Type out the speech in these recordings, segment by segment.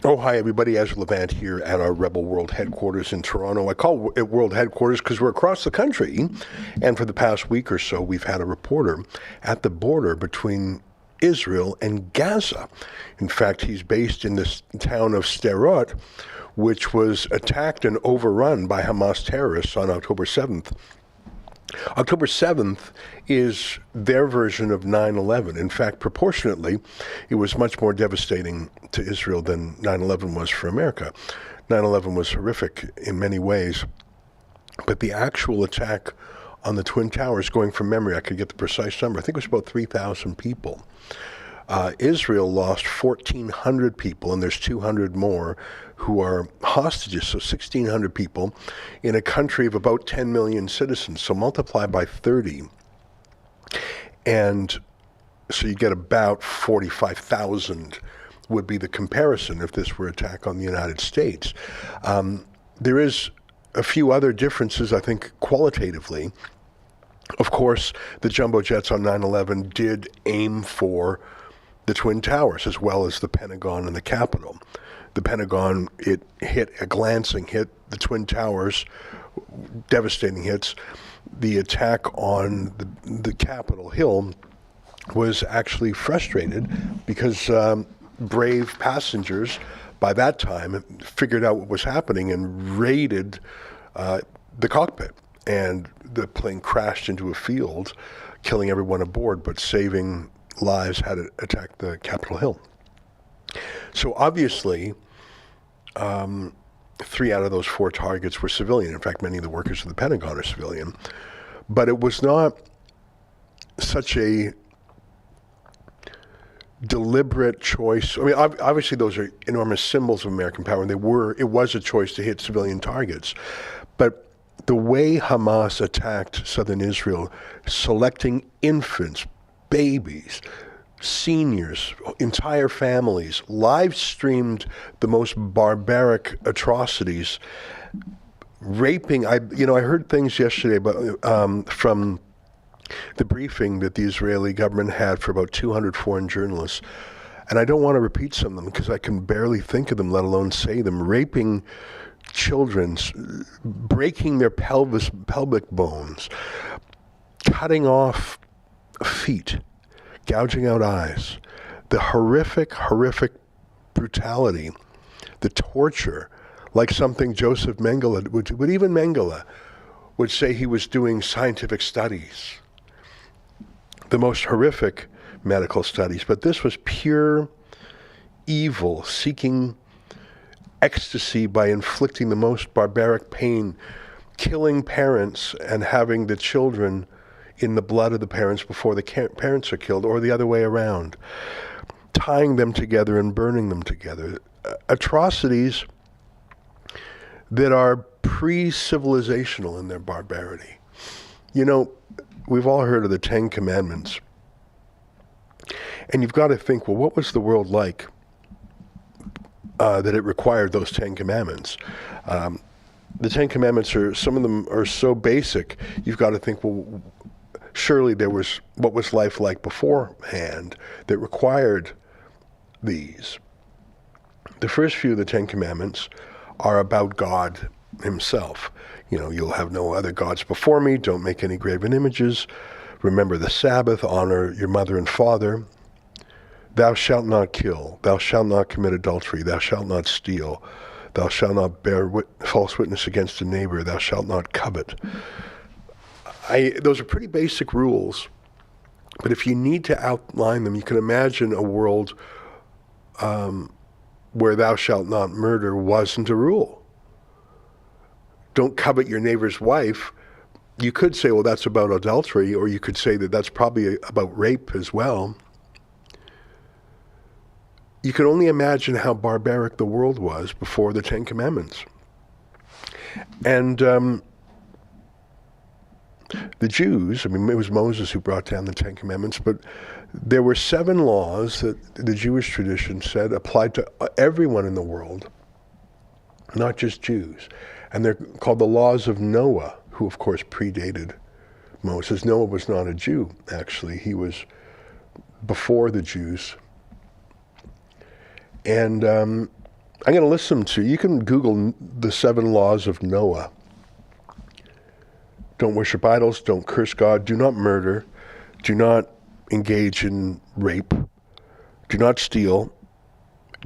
Oh, hi, everybody. Ezra Levant here at our Rebel World Headquarters in Toronto. I call it World Headquarters because we're across the country. And for the past week or so, we've had a reporter at the border between Israel and Gaza. In fact, he's based in this town of Sderot, which was attacked and overrun by Hamas terrorists on October 7th. October 7th is their version of 9/11. In fact, proportionately, it was much more devastating to Israel than 9/11 was for America. 9/11 was horrific in many ways, but the actual attack on the Twin Towers, going from memory, I could get the precise number, I think it was about 3,000 people. Israel lost 1,400 people, and there's 200 more who are hostages, so 1,600 people in a country of about 10 million citizens. So multiply by 30, and so you get about 45,000 would be the comparison if this were an attack on the United States. There is a few other differences, I think, qualitatively. Of course, the jumbo jets on 9/11 did aim for the Twin Towers as well as the Pentagon and the Capitol. The Pentagon, it hit a glancing hit. The Twin Towers, devastating hits. The attack on the Capitol Hill was actually frustrated because brave passengers by that time figured out what was happening and raided the cockpit. And the plane crashed into a field, killing everyone aboard, but saving lives had it attacked the Capitol Hill. So obviously, 3 out of those 4 targets were civilian. In fact, many of the workers of the Pentagon are civilian. But it was not such a deliberate choice. I mean, obviously those are enormous symbols of American power, and it was a choice to hit civilian targets. But the way Hamas attacked southern Israel, selecting infants, babies, seniors, entire families, live streamed the most barbaric atrocities, raping. I heard things yesterday about from the briefing that the Israeli government had for about 200 foreign journalists, and I don't want to repeat some of them because I can barely think of them, let alone say them. Raping children, breaking their pelvic bones, cutting off feet, gouging out eyes, the horrific brutality, the torture, like something Joseph Mengele would even Mengele would say he was doing scientific studies, the most horrific medical studies. But this was pure evil, seeking ecstasy by inflicting the most barbaric pain, killing parents and having the children in the blood of the parents before the parents are killed, or the other way around, tying them together and burning them together. Atrocities that are pre-civilizational in their barbarity. You know, we've all heard of the 10 Commandments. And you've got to think, well, what was the world like that it required those 10 Commandments? The 10 Commandments some of them are so basic, you've got to think, well, surely there was, what was life like beforehand that required these? The first few of the 10 Commandments are about God himself. You know, you'll have no other gods before me, don't make any graven images, remember the Sabbath, honor your mother and father, thou shalt not kill, thou shalt not commit adultery, thou shalt not steal, thou shalt not bear false witness against a neighbor, thou shalt not covet. Those are pretty basic rules, but if you need to outline them, you can imagine a world where thou shalt not murder wasn't a rule. Don't covet your neighbor's wife. You could say, well, that's about adultery, or you could say that that's probably about rape as well. You can only imagine how barbaric the world was before the 10 Commandments. And the Jews, I mean, it was Moses who brought down the 10 Commandments, but there were 7 laws that the Jewish tradition said applied to everyone in the world, not just Jews. And they're called the laws of Noah, who of course predated Moses. Noah was not a Jew, actually. He was before the Jews. And I'm going to list them to you. You can Google the 7 laws of Noah. Don't worship idols, don't curse God, do not murder, do not engage in rape, do not steal,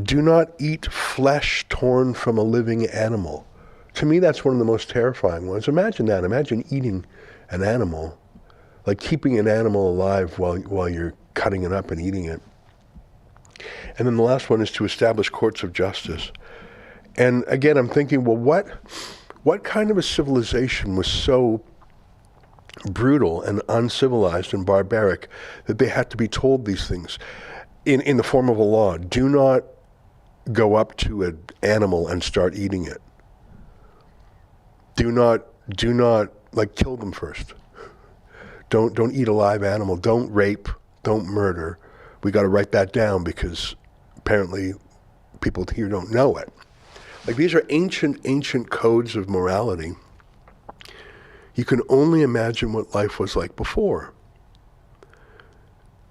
do not eat flesh torn from a living animal. To me, that's one of the most terrifying ones. Imagine that. Imagine eating an animal, like keeping an animal alive while you're cutting it up and eating it. And then the last one is to establish courts of justice. And again, I'm thinking, well, what kind of a civilization was so brutal and uncivilized and barbaric that they had to be told these things in the form of a law? Do not go up to an animal and start eating it. Do not like kill them first. Don't eat a live animal. Don't rape. Don't murder. We got to write that down because apparently people here don't know it. Like, these are ancient codes of morality. You can only imagine what life was like before.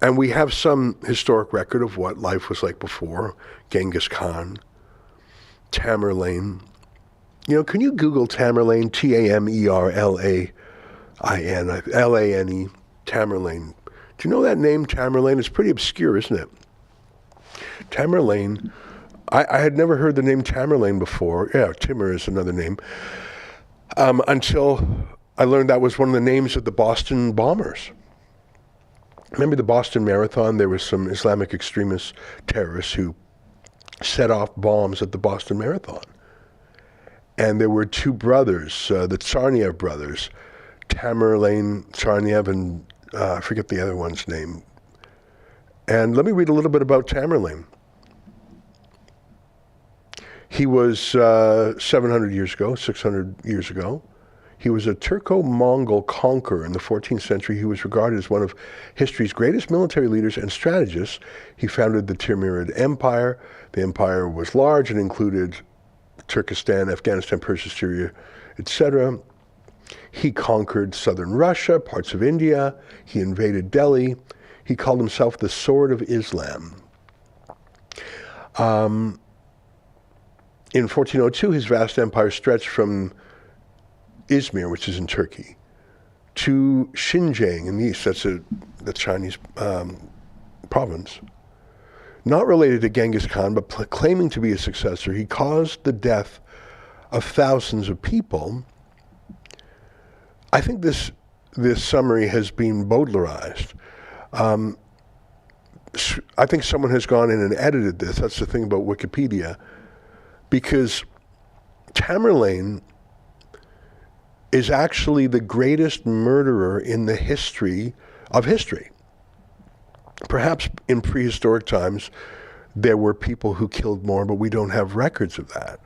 And we have some historic record of what life was like before. Genghis Khan, Tamerlane. You know, can you Google Tamerlane, Tamerlain, Lane, Tamerlane. Do you know that name, Tamerlane? It's pretty obscure, isn't it? Tamerlane, I had never heard the name Tamerlane before. Yeah, Timur is another name. Until I learned that was one of the names of the Boston bombers. Remember the Boston Marathon? There was some Islamic extremist terrorists who set off bombs at the Boston Marathon. And there were 2 brothers, the Tsarnaev brothers, Tamerlane Tsarnaev and I forget the other one's name. And let me read a little bit about Tamerlane. He was 700 years ago, 600 years ago. He was a Turco-Mongol conqueror in the 14th century. He was regarded as one of history's greatest military leaders and strategists. He founded the Timurid Empire. The empire was large and included Turkestan, Afghanistan, Persia, Syria, etc. He conquered southern Russia, parts of India. He invaded Delhi. He called himself the Sword of Islam. In 1402, his vast empire stretched from Izmir, which is in Turkey, to Xinjiang in the east. That's the Chinese province. Not related to Genghis Khan, but claiming to be a successor, he caused the death of thousands of people. I think this summary has been Bowdlerized. I think someone has gone in and edited this. That's the thing about Wikipedia. Because Tamerlane is actually the greatest murderer in the history of history. Perhaps in prehistoric times, there were people who killed more, but we don't have records of that.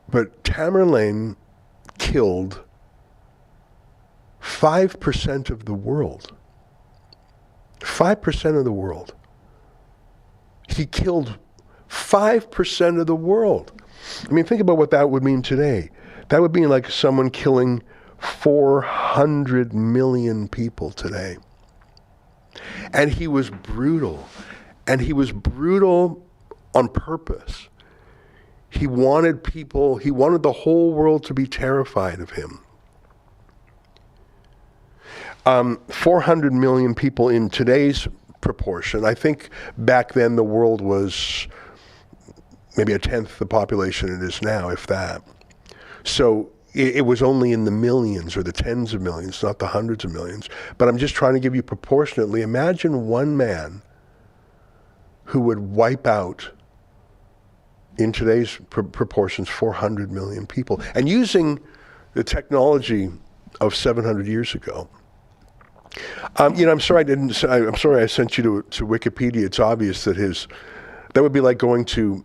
But Tamerlane killed 5% of the world. 5% of the world. He killed 5% of the world. I mean, think about what that would mean today. That would mean like someone killing 400 million people today. And he was brutal. And he was brutal on purpose. He wanted the whole world to be terrified of him. 400 million people in today's proportion. I think back then the world was maybe 1/10 the population it is now, if that. So it was only in the millions or the tens of millions, not the hundreds of millions. But I'm just trying to give you proportionately. Imagine one man who would wipe out, in today's proportions, 400 million people. And using the technology of 700 years ago. I'm sorry I sent you to Wikipedia. It's obvious that that would be like going to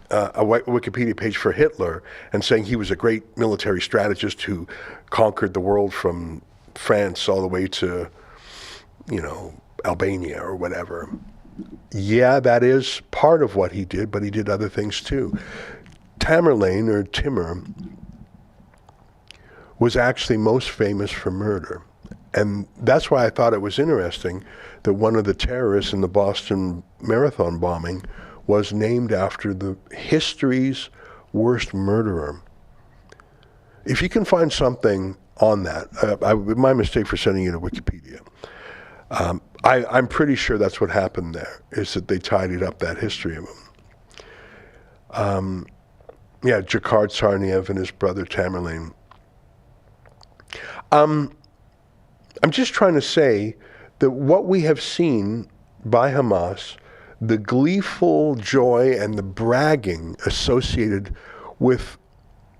a Wikipedia page for Hitler and saying he was a great military strategist who conquered the world from France all the way to, Albania or whatever. Yeah, that is part of what he did, but he did other things too. Tamerlane, or Timur, was actually most famous for murder. And that's why I thought it was interesting that one of the terrorists in the Boston Marathon bombing was named after the history's worst murderer. If you can find something on that, my mistake for sending you to Wikipedia. I'm pretty sure that's what happened there, is that they tidied up that history of him. Jakar Tsarnaev and his brother Tamerlane. I'm just trying to say that what we have seen by Hamas, the gleeful joy and the bragging associated with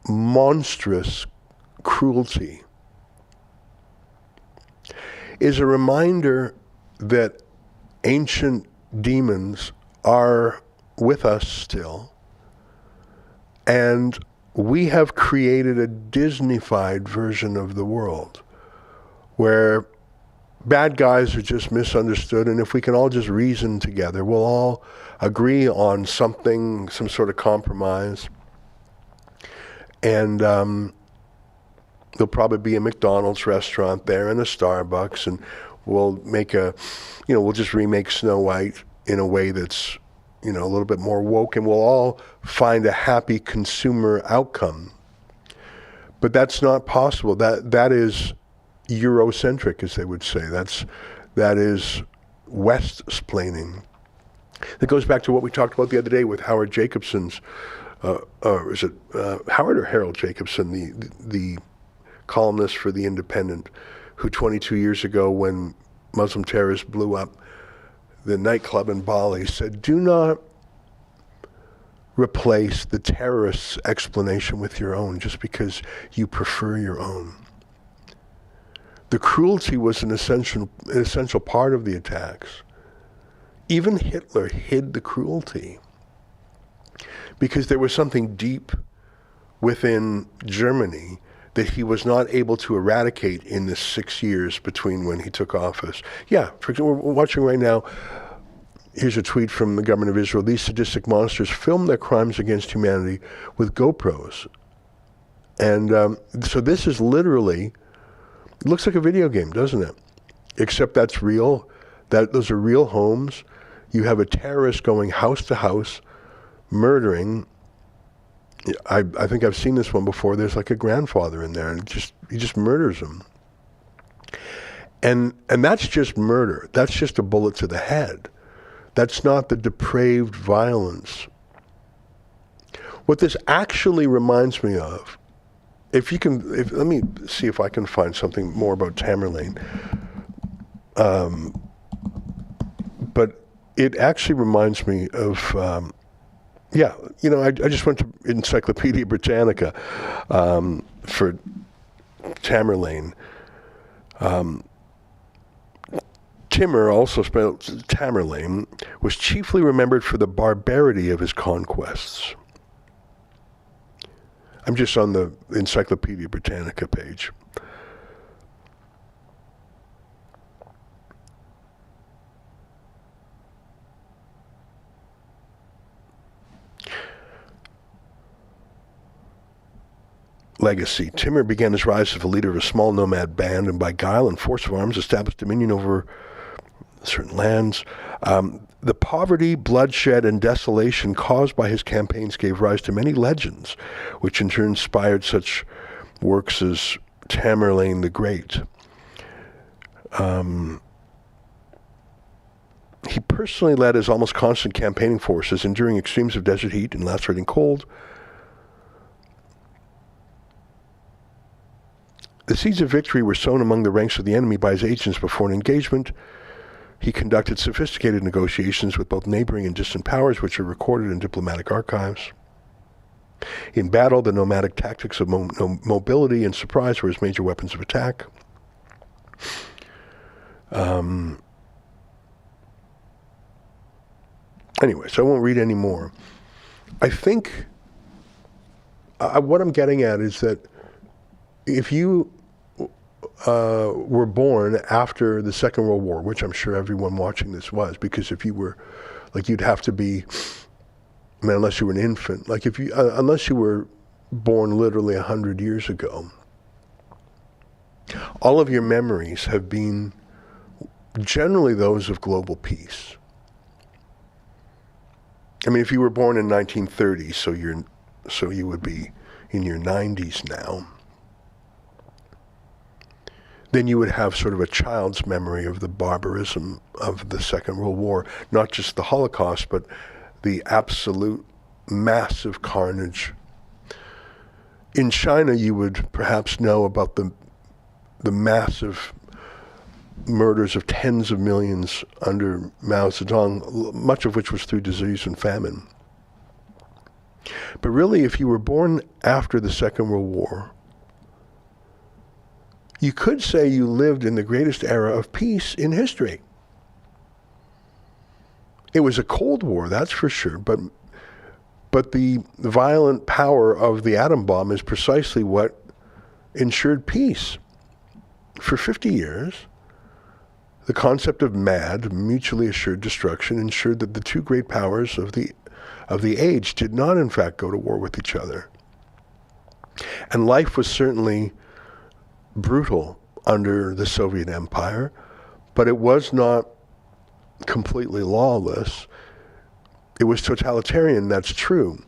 monstrous cruelty, is a reminder that ancient demons are with us still, and we have created a Disney-fied version of the world where bad guys are just misunderstood, and if we can all just reason together, we'll all agree on something, some sort of compromise, and there'll probably be a McDonald's restaurant there and a Starbucks, and we'll make we'll just remake Snow White in a way that's, a little bit more woke, and we'll all find a happy consumer outcome. But that's not possible. That is Eurocentric, as they would say. That is West-splaining. That goes back to what we talked about the other day with Howard Jacobson's, is it Howard or Harold Jacobson, the columnist for The Independent, who 22 years ago, when Muslim terrorists blew up the nightclub in Bali, said, do not replace the terrorist's explanation with your own just because you prefer your own. The cruelty was an essential part of the attacks. Even Hitler hid the cruelty because there was something deep within Germany that he was not able to eradicate in the 6 years between when he took office. Yeah, for example, we're watching right now, here's a tweet from the government of Israel. These sadistic monsters film their crimes against humanity with GoPros. And so this is literally, it looks like a video game, doesn't it? Except that's real. Those are real homes. You have a terrorist going house to house, murdering. I think I've seen this one before. There's like a grandfather in there, and he just murders him. And that's just murder. That's just a bullet to the head. That's not the depraved violence. What this actually reminds me of, let me see if I can find something more about Tamerlane. But it actually reminds me of, I just went to Encyclopedia Britannica for Tamerlane. Timur, also spelled Tamerlane, was chiefly remembered for the barbarity of his conquests. I'm just on the Encyclopedia Britannica page. Legacy. Timur began his rise as a leader of a small nomad band, and by guile and force of arms established dominion over certain lands. The poverty, bloodshed, and desolation caused by his campaigns gave rise to many legends, which in turn inspired such works as Tamerlane the Great. He personally led his almost constant campaigning forces, enduring extremes of desert heat and lacerating cold. The seeds of victory were sown among the ranks of the enemy by his agents before an engagement. He conducted sophisticated negotiations with both neighboring and distant powers, which are recorded in diplomatic archives. In battle, the nomadic tactics of mobility and surprise were his major weapons of attack. Anyway, so I won't read any more. I think what I'm getting at is that if you were born after the Second World War, which I'm sure everyone watching this was, because if you were, you'd have to be, unless you were an infant, unless you were born literally 100 years ago, all of your memories have been generally those of global peace. I mean, if you were born in 1930, so you would be in your 90s now, then you would have sort of a child's memory of the barbarism of the Second World War, not just the Holocaust, but the absolute massive carnage. In China, you would perhaps know about the massive murders of tens of millions under Mao Zedong, much of which was through disease and famine. But really, if you were born after the Second World War, you could say you lived in the greatest era of peace in history. It was a Cold War, that's for sure, but the violent power of the atom bomb is precisely what ensured peace. For 50 years, the concept of MAD, mutually assured destruction, ensured that the two great powers of the age did not in fact go to war with each other. And life was certainly brutal under the Soviet Empire, but it was not completely lawless. It was totalitarian, that's true.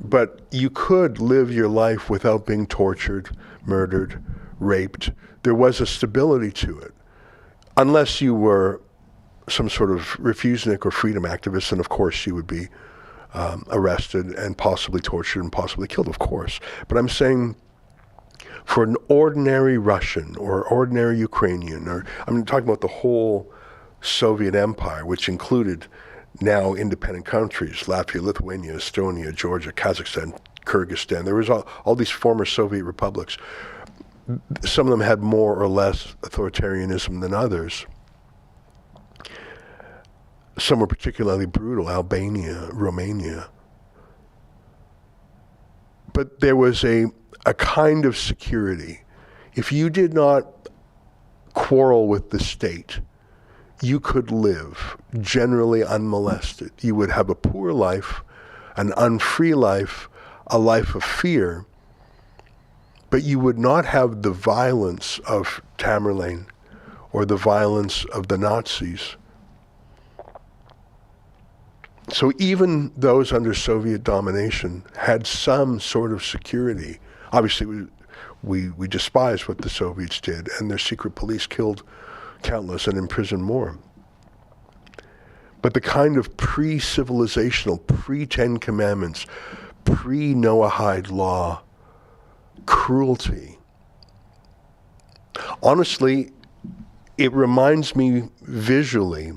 But you could live your life without being tortured, murdered, raped. There was a stability to it. Unless you were some sort of refusenik or freedom activist, and of course you would be arrested and possibly tortured and possibly killed, of course. But I'm saying for an ordinary Russian or ordinary Ukrainian, or I'm talking about the whole Soviet Empire, which included now independent countries, Latvia, Lithuania, Estonia, Georgia, Kazakhstan, Kyrgyzstan. There was all these former Soviet republics. Some of them had more or less authoritarianism than others. Some were particularly brutal, Albania, Romania. But there was a kind of security. If you did not quarrel with the state, you could live generally unmolested. You would have a poor life, an unfree life, a life of fear, but you would not have the violence of Tamerlane or the violence of the Nazis. So even those under Soviet domination had some sort of security. Obviously, we despise what the Soviets did, and their secret police killed countless and imprisoned more. But the kind of pre-civilizational, pre-Ten Commandments, pre-Noahide law cruelty, honestly, it reminds me visually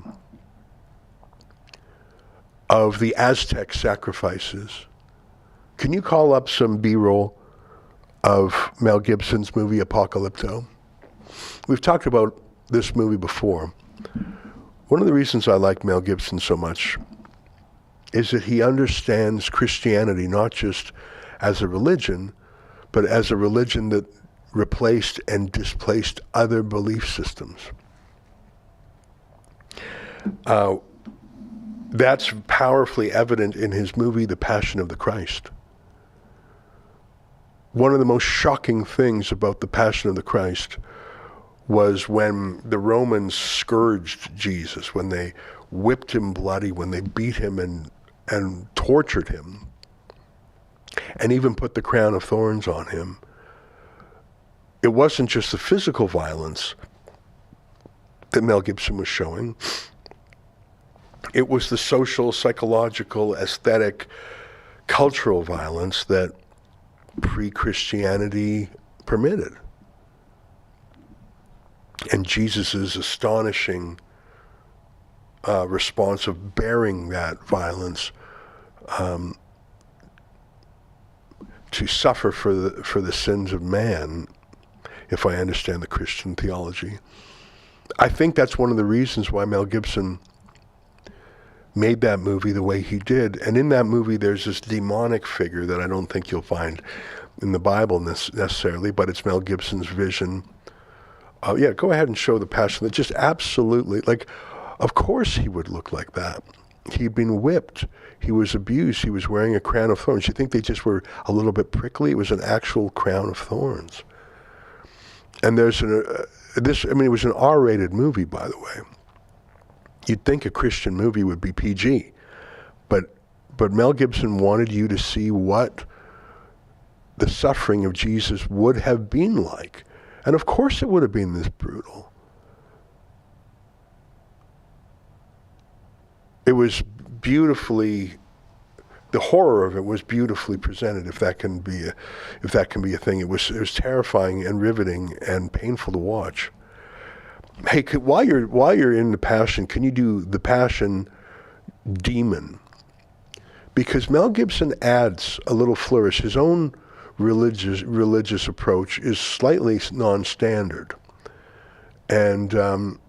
of the Aztec sacrifices. Can you call up some B-roll of Mel Gibson's movie Apocalypto? We've talked about this movie before. One of the reasons I like Mel Gibson so much is that he understands Christianity not just as a religion, but as a religion that replaced and displaced other belief systems. That's powerfully evident in his movie, The Passion of the Christ. One of the most shocking things about The Passion of the Christ was when the Romans scourged Jesus, when they whipped him bloody, when they beat him and tortured him, and even put the crown of thorns on him. It wasn't just the physical violence that Mel Gibson was showing. It was the social, psychological, aesthetic, cultural violence that pre-Christianity permitted. And Jesus' astonishing response of bearing that violence to suffer for the sins of man, if I understand the Christian theology. I think that's one of the reasons why Mel Gibson made that movie the way he did. And in that movie, there's this demonic figure that I don't think you'll find in the Bible necessarily, but it's Mel Gibson's vision. Yeah, go ahead and show The Passion. That just absolutely, like, of course he would look like that. He'd been whipped. He was abused. He was wearing a crown of thorns. You think they just were a little bit prickly? It was an actual crown of thorns. And there's it was an R-rated movie, by the way. You'd think a Christian movie would be PG, but But Mel Gibson wanted you to see what the suffering of Jesus would have been like. And of course it would have been this brutal. It was beautifully, the horror of it was beautifully presented, if that can be a thing. It was terrifying and riveting and painful to watch. Hey, while you're in the Passion, can you do the Passion demon? Because Mel Gibson adds a little flourish. His own religious approach is slightly non-standard, and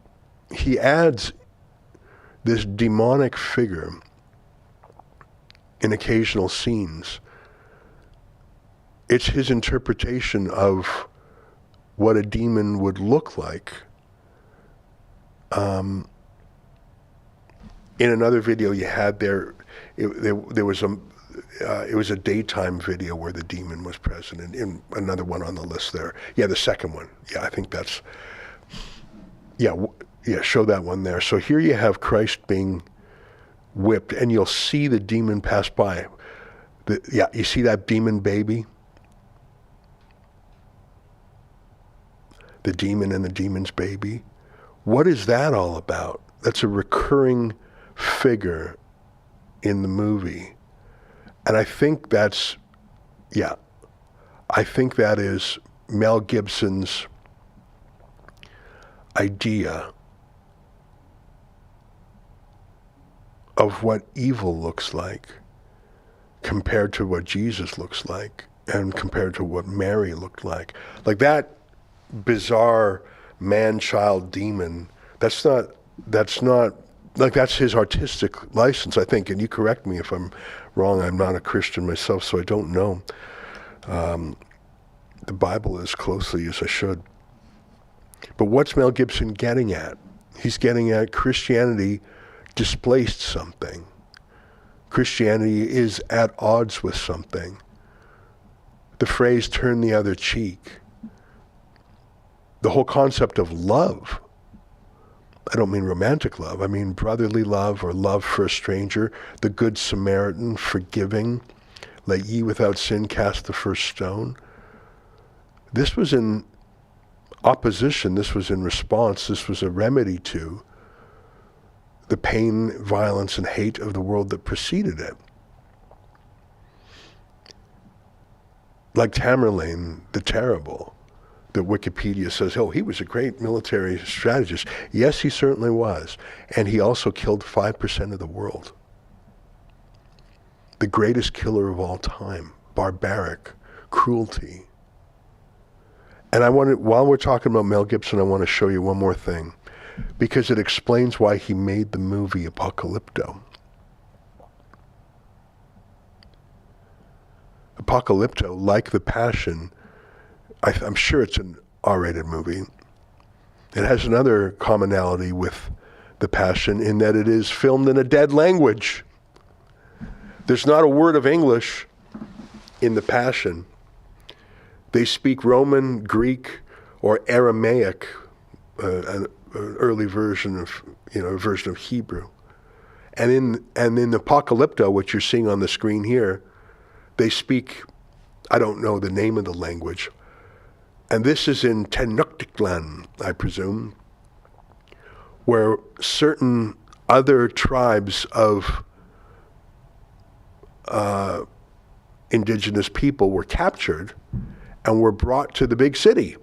he adds this demonic figure in occasional scenes. It's his interpretation of what a demon would look like. In another video you had there, it was a daytime video where the demon was present, and in another one on the list there. Yeah, the second one. Yeah, I think that's, yeah, show that one there. So here you have Christ being whipped, and you'll see the demon pass by. You see that demon baby? The demon and the demon's baby. What is that all about? That's a recurring figure in the movie. And I think that is Mel Gibson's idea of what evil looks like compared to what Jesus looks like and compared to what Mary looked like. Like that bizarre man-child demon, that's not like, that's his artistic license, I think, and you correct me if I'm wrong. I'm not a Christian myself, so I don't know the Bible as closely as I should. But what's Mel Gibson getting at? He's getting at Christianity displaced something. Christianity is at odds with something. The phrase turn the other cheek. The whole concept of love. I don't mean romantic love. I mean brotherly love or love for a stranger. The Good Samaritan, forgiving. Let ye without sin cast the first stone. This was in opposition. This was in response. This was a remedy to the pain, violence, and hate of the world that preceded it. Like Tamerlane the Terrible, that Wikipedia says, oh, he was a great military strategist. Yes, he certainly was. And he also killed 5% of the world. The greatest killer of all time. Barbaric cruelty. And while we're talking about Mel Gibson, I want to show you one more thing, because it explains why he made the movie Apocalypto. Apocalypto, like The Passion, I'm sure it's an R-rated movie. It has another commonality with The Passion in that it is filmed in a dead language. There's not a word of English in The Passion. They speak Roman, Greek, or Aramaic, an early version of Hebrew. And in Apocalypto, what you're seeing on the screen here, they speak, I don't know the name of the language, and this is in Tenochtitlan, I presume, where certain other tribes of indigenous people were captured and were brought to the big city.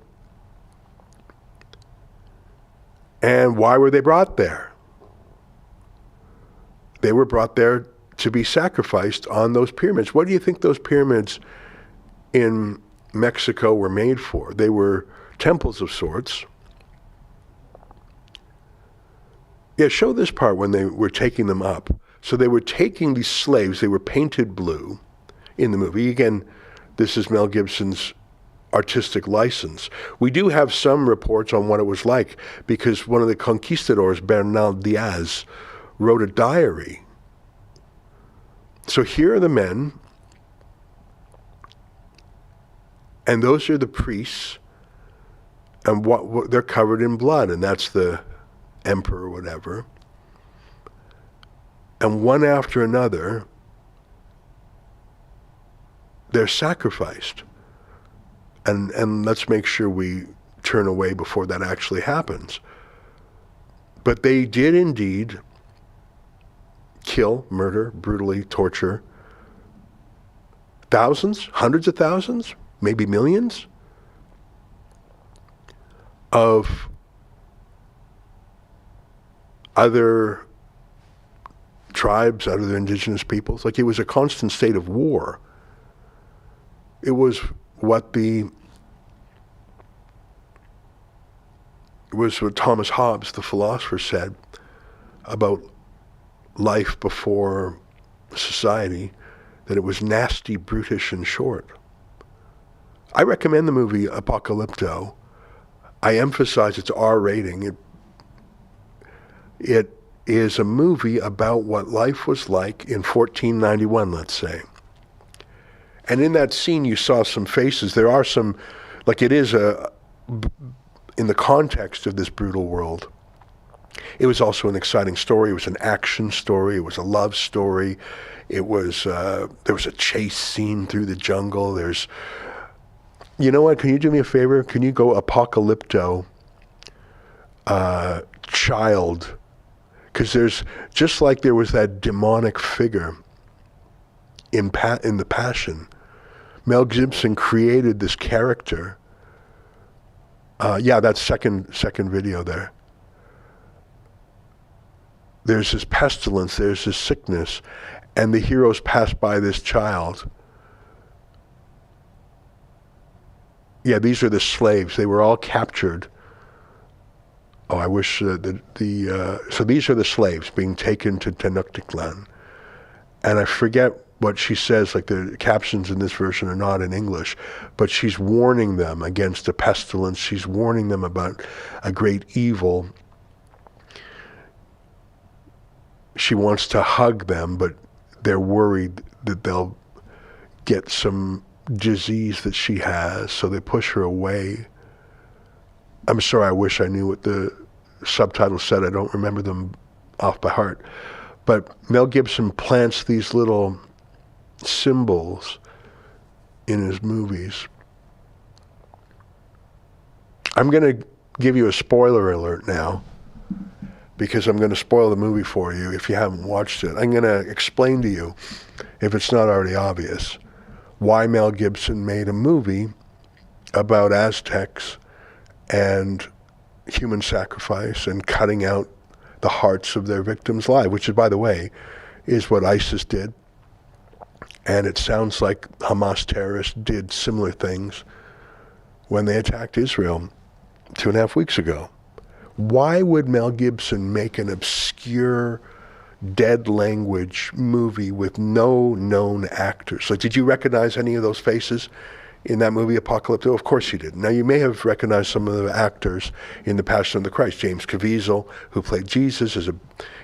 And why were they brought there? They were brought there to be sacrificed on those pyramids. What do you think those pyramids in Mexico were made for? They were temples of sorts. Yeah, show this part when they were taking them up. So they were taking these slaves, they were painted blue in the movie. Again, this is Mel Gibson's artistic license. We do have some reports on what it was like, because one of the conquistadors, Bernal Diaz, wrote a diary. So here are the men, and those are the priests, and what they're covered in blood, and that's the emperor or whatever. And one after another, they're sacrificed. And let's make sure we turn away before that actually happens. But they did indeed kill, murder, brutally torture thousands, hundreds of thousands, maybe millions of other tribes, other indigenous peoples. Like, it was a constant state of war. It was what Thomas Hobbes, the philosopher, said about life before society, that it was nasty, brutish, and short. I recommend the movie Apocalypto. I emphasize its R rating. It is a movie about what life was like in 1491, let's say. And in that scene, you saw some faces. There are some, like, it is in the context of this brutal world. It was also an exciting story. It was an action story. It was a love story. It was, there was a chase scene through the jungle. There's, you know what, can you do me a favor? Can you go Apocalypto, child? Because there's, just like there was that demonic figure in the Passion, Mel Gibson created this character. Yeah, that's second video there. There's this pestilence, there's this sickness, and the heroes pass by this child. Yeah, these are the slaves. They were all captured. Oh, I wish so these are the slaves being taken to Tenochtitlan. And I forget what she says, like the captions in this version are not in English, but she's warning them against a pestilence. She's warning them about a great evil. She wants to hug them, but they're worried that they'll get some disease that she has, so they push her away. I'm sorry, I wish I knew what the subtitles said. I don't remember them off by heart. But Mel Gibson plants these little symbols in his movies. I'm going to give you a spoiler alert now, because I'm going to spoil the movie for you if you haven't watched it. I'm going to explain to you, if it's not already obvious, why Mel Gibson made a movie about Aztecs and human sacrifice and cutting out the hearts of their victims live, which is, by the way, is what ISIS did. And it sounds like Hamas terrorists did similar things when they attacked Israel 2.5 weeks ago. Why would Mel Gibson make an obscure, dead language movie with no known actors? Like, did you recognize any of those faces in that movie, Apocalypto? Of course you did. Now, you may have recognized some of the actors in The Passion of the Christ. James Caviezel, who played Jesus,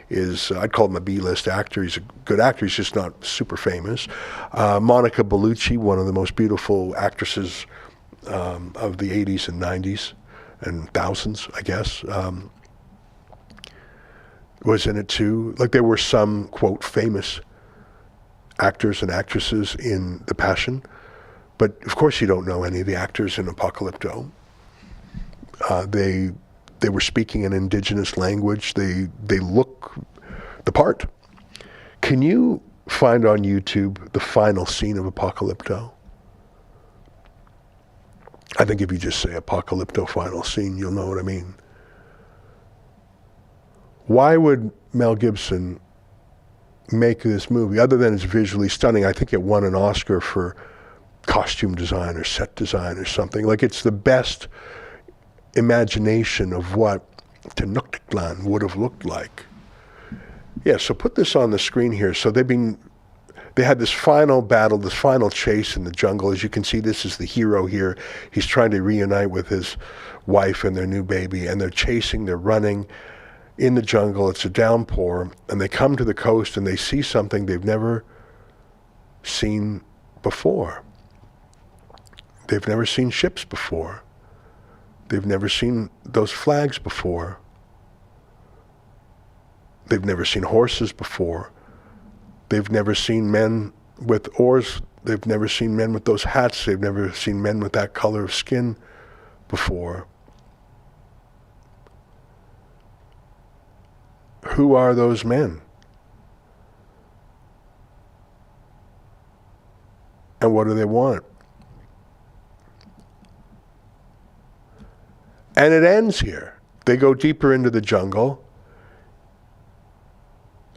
is I'd call him a B-list actor. He's a good actor. He's just not super famous. Monica Bellucci, one of the most beautiful actresses of the 80s and 90s and thousands, I guess, was in it too. Like, there were some, quote, famous actors and actresses in The Passion. But of course you don't know any of the actors in Apocalypto. They were speaking an indigenous language. They look the part. Can you find on YouTube the final scene of Apocalypto? I think if you just say Apocalypto final scene, you'll know what I mean. Why would Mel Gibson make this movie, other than it's visually stunning? I think it won an Oscar for costume design or set design or something. Like, it's the best imagination of what Tenochtitlan would have looked like. Yeah, so put this on the screen here. So they had this final battle, this final chase in the jungle. As you can see, this is the hero here. He's trying to reunite with his wife and their new baby, and they're chasing, they're running in the jungle. It's a downpour, and they come to the coast and they see something they've never seen before. They've never seen ships before. They've never seen those flags before. They've never seen horses before. They've never seen men with oars They've never seen men with those hats. They've never seen men with that color of skin before. Who are those men? And what do they want? And it ends here. They go deeper into the jungle.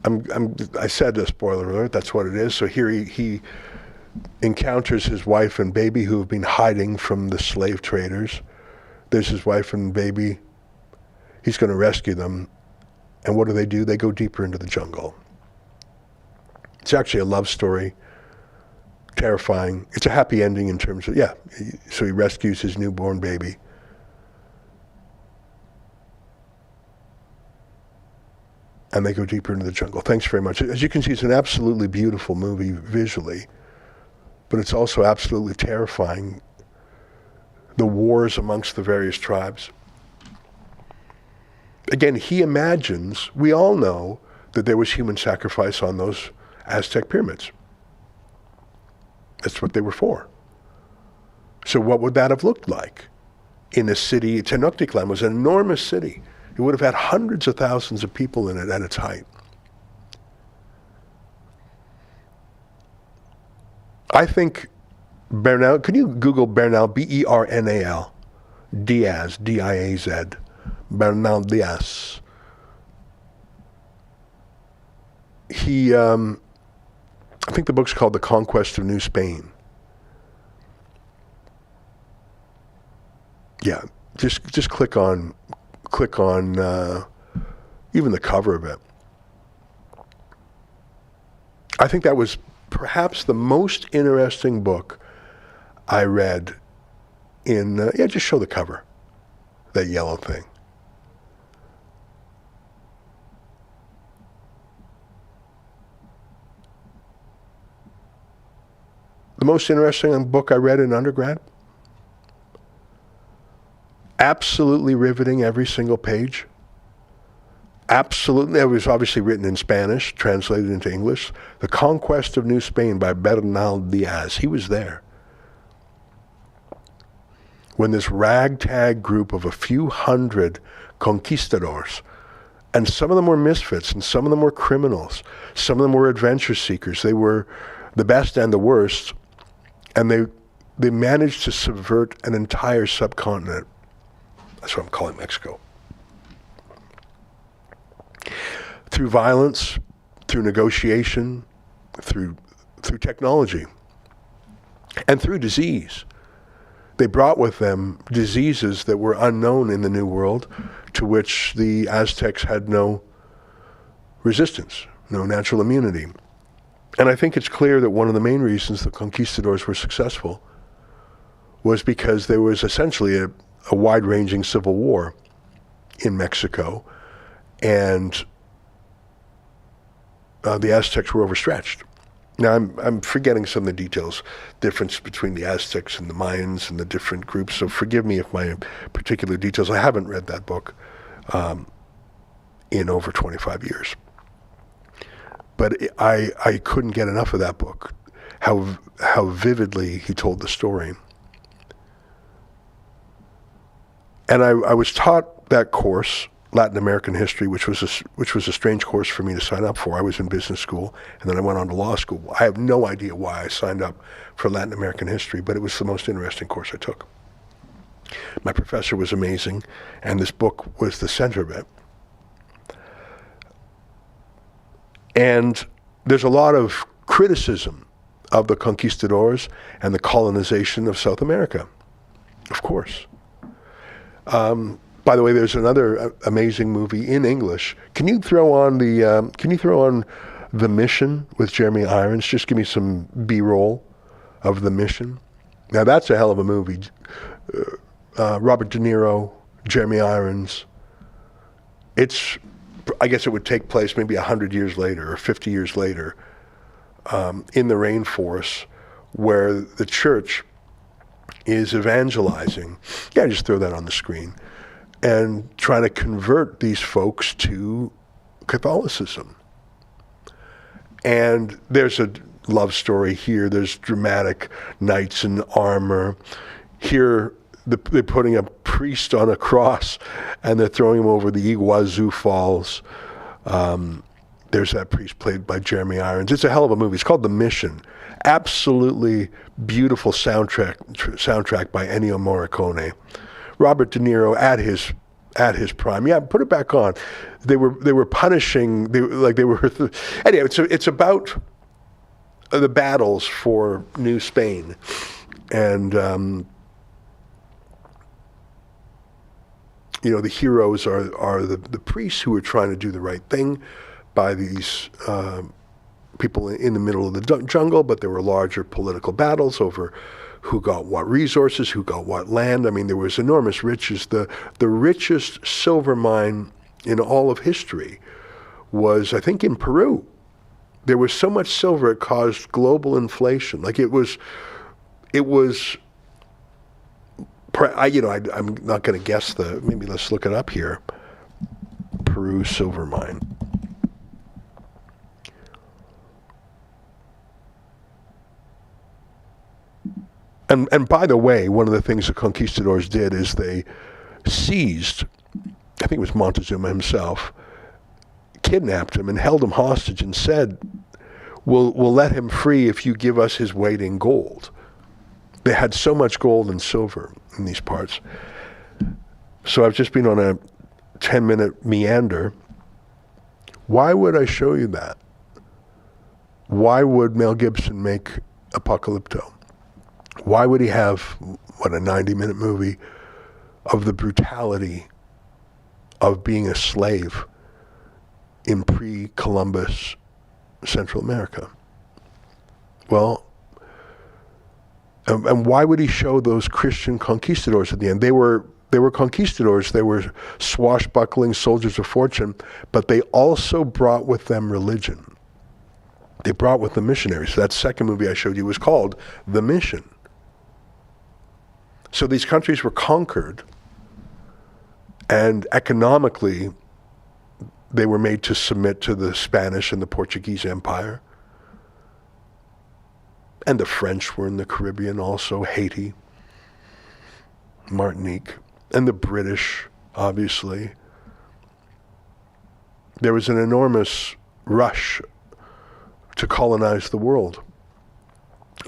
I said this, spoiler alert, that's what it is. So here he encounters his wife and baby who have been hiding from the slave traders. There's his wife and baby. He's going to rescue them. And what do? They go deeper into the jungle. It's actually a love story. Terrifying. It's a happy ending in terms of, so he rescues his newborn baby. And they go deeper into the jungle. Thanks very much. As you can see, it's an absolutely beautiful movie visually, but it's also absolutely terrifying. The wars amongst the various tribes. Again, he imagines, we all know that there was human sacrifice on those Aztec pyramids. That's what they were for. So what would that have looked like in a city? Tenochtitlan was an enormous city. It would have had hundreds of thousands of people in it at its height. I think Bernal, can you Google Bernal, B-E-R-N-A-L, Diaz, D-I-A-Z, Bernal Diaz. He, I think the book's called The Conquest of New Spain. Yeah, just click on even the cover of it. I think that was perhaps the most interesting book I read in, just show the cover, that yellow thing. The most interesting book I read in undergrad. Absolutely riveting every single page. Absolutely, it was obviously written in Spanish, translated into English. The Conquest of New Spain by Bernal Diaz. He was there when this ragtag group of a few hundred conquistadors, and some of them were misfits, and some of them were criminals, some of them were adventure seekers. They were the best and the worst, and they managed to subvert an entire subcontinent. That's what I'm calling Mexico. Through violence, through negotiation, through technology, and through disease. They brought with them diseases that were unknown in the New World, to which the Aztecs had no resistance, no natural immunity. And I think it's clear that one of the main reasons the conquistadors were successful was because there was essentially a wide-ranging civil war in Mexico, and the Aztecs were overstretched. Now, I'm forgetting some of the details, difference between the Aztecs and the Mayans and the different groups, so forgive me if my particular details, I haven't read that book in over 25 years. But I couldn't get enough of that book, how vividly he told the story. And I was taught that course, Latin American history, which was a strange course for me to sign up for. I was in business school, and then I went on to law school. I have no idea why I signed up for Latin American history, but it was the most interesting course I took. My professor was amazing, and this book was the center of it. And there's a lot of criticism of the conquistadors and the colonization of South America, of course. By the way, there's another amazing movie in English. Can you throw on The Mission with Jeremy Irons? Just give me some B-roll of The Mission. Now that's a hell of a movie. Robert De Niro, Jeremy Irons. I guess it would take place maybe 100 years later or 50 years later in the rainforest where the church is evangelizing. Yeah, just throw that on the screen. And trying to convert these folks to Catholicism. And there's love story. Here there's dramatic knights in armor. Here they're putting a priest on a cross and they're throwing him over the Iguazu Falls. There's that priest played by Jeremy Irons. It's a hell of a movie. It's called The Mission. Absolutely beautiful soundtrack by Ennio Morricone. Robert De Niro at his prime. Yeah, put it back on. They were punishing. Anyway, it's about the battles for New Spain, and the heroes are the priests who are trying to do the right thing by these people in the middle of the jungle, but there were larger political battles over who got what resources, who got what land. I mean, there was enormous riches. The richest silver mine in all of history was, I think, in Peru. There was so much silver it caused global inflation. Like it was. I'm not going to guess maybe let's look it up here. Peru silver mine. And by the way, one of the things the conquistadors did is they seized, I think it was Montezuma himself, kidnapped him and held him hostage and said, we'll let him free if you give us his weight in gold. They had so much gold and silver in these parts. So I've just been on a 10-minute meander. Why would I show you that? Why would Mel Gibson make Apocalypto? Why would he have, a 90-minute movie of the brutality of being a slave in pre-Columbus Central America? Well, and why would he show those Christian conquistadors at the end? They were conquistadors. They were swashbuckling soldiers of fortune, but they also brought with them religion. They brought with them missionaries. So that second movie I showed you was called The Mission. So these countries were conquered, and economically, they were made to submit to the Spanish and the Portuguese Empire. And the French were in the Caribbean also, Haiti, Martinique, and the British, obviously. There was an enormous rush to colonize the world.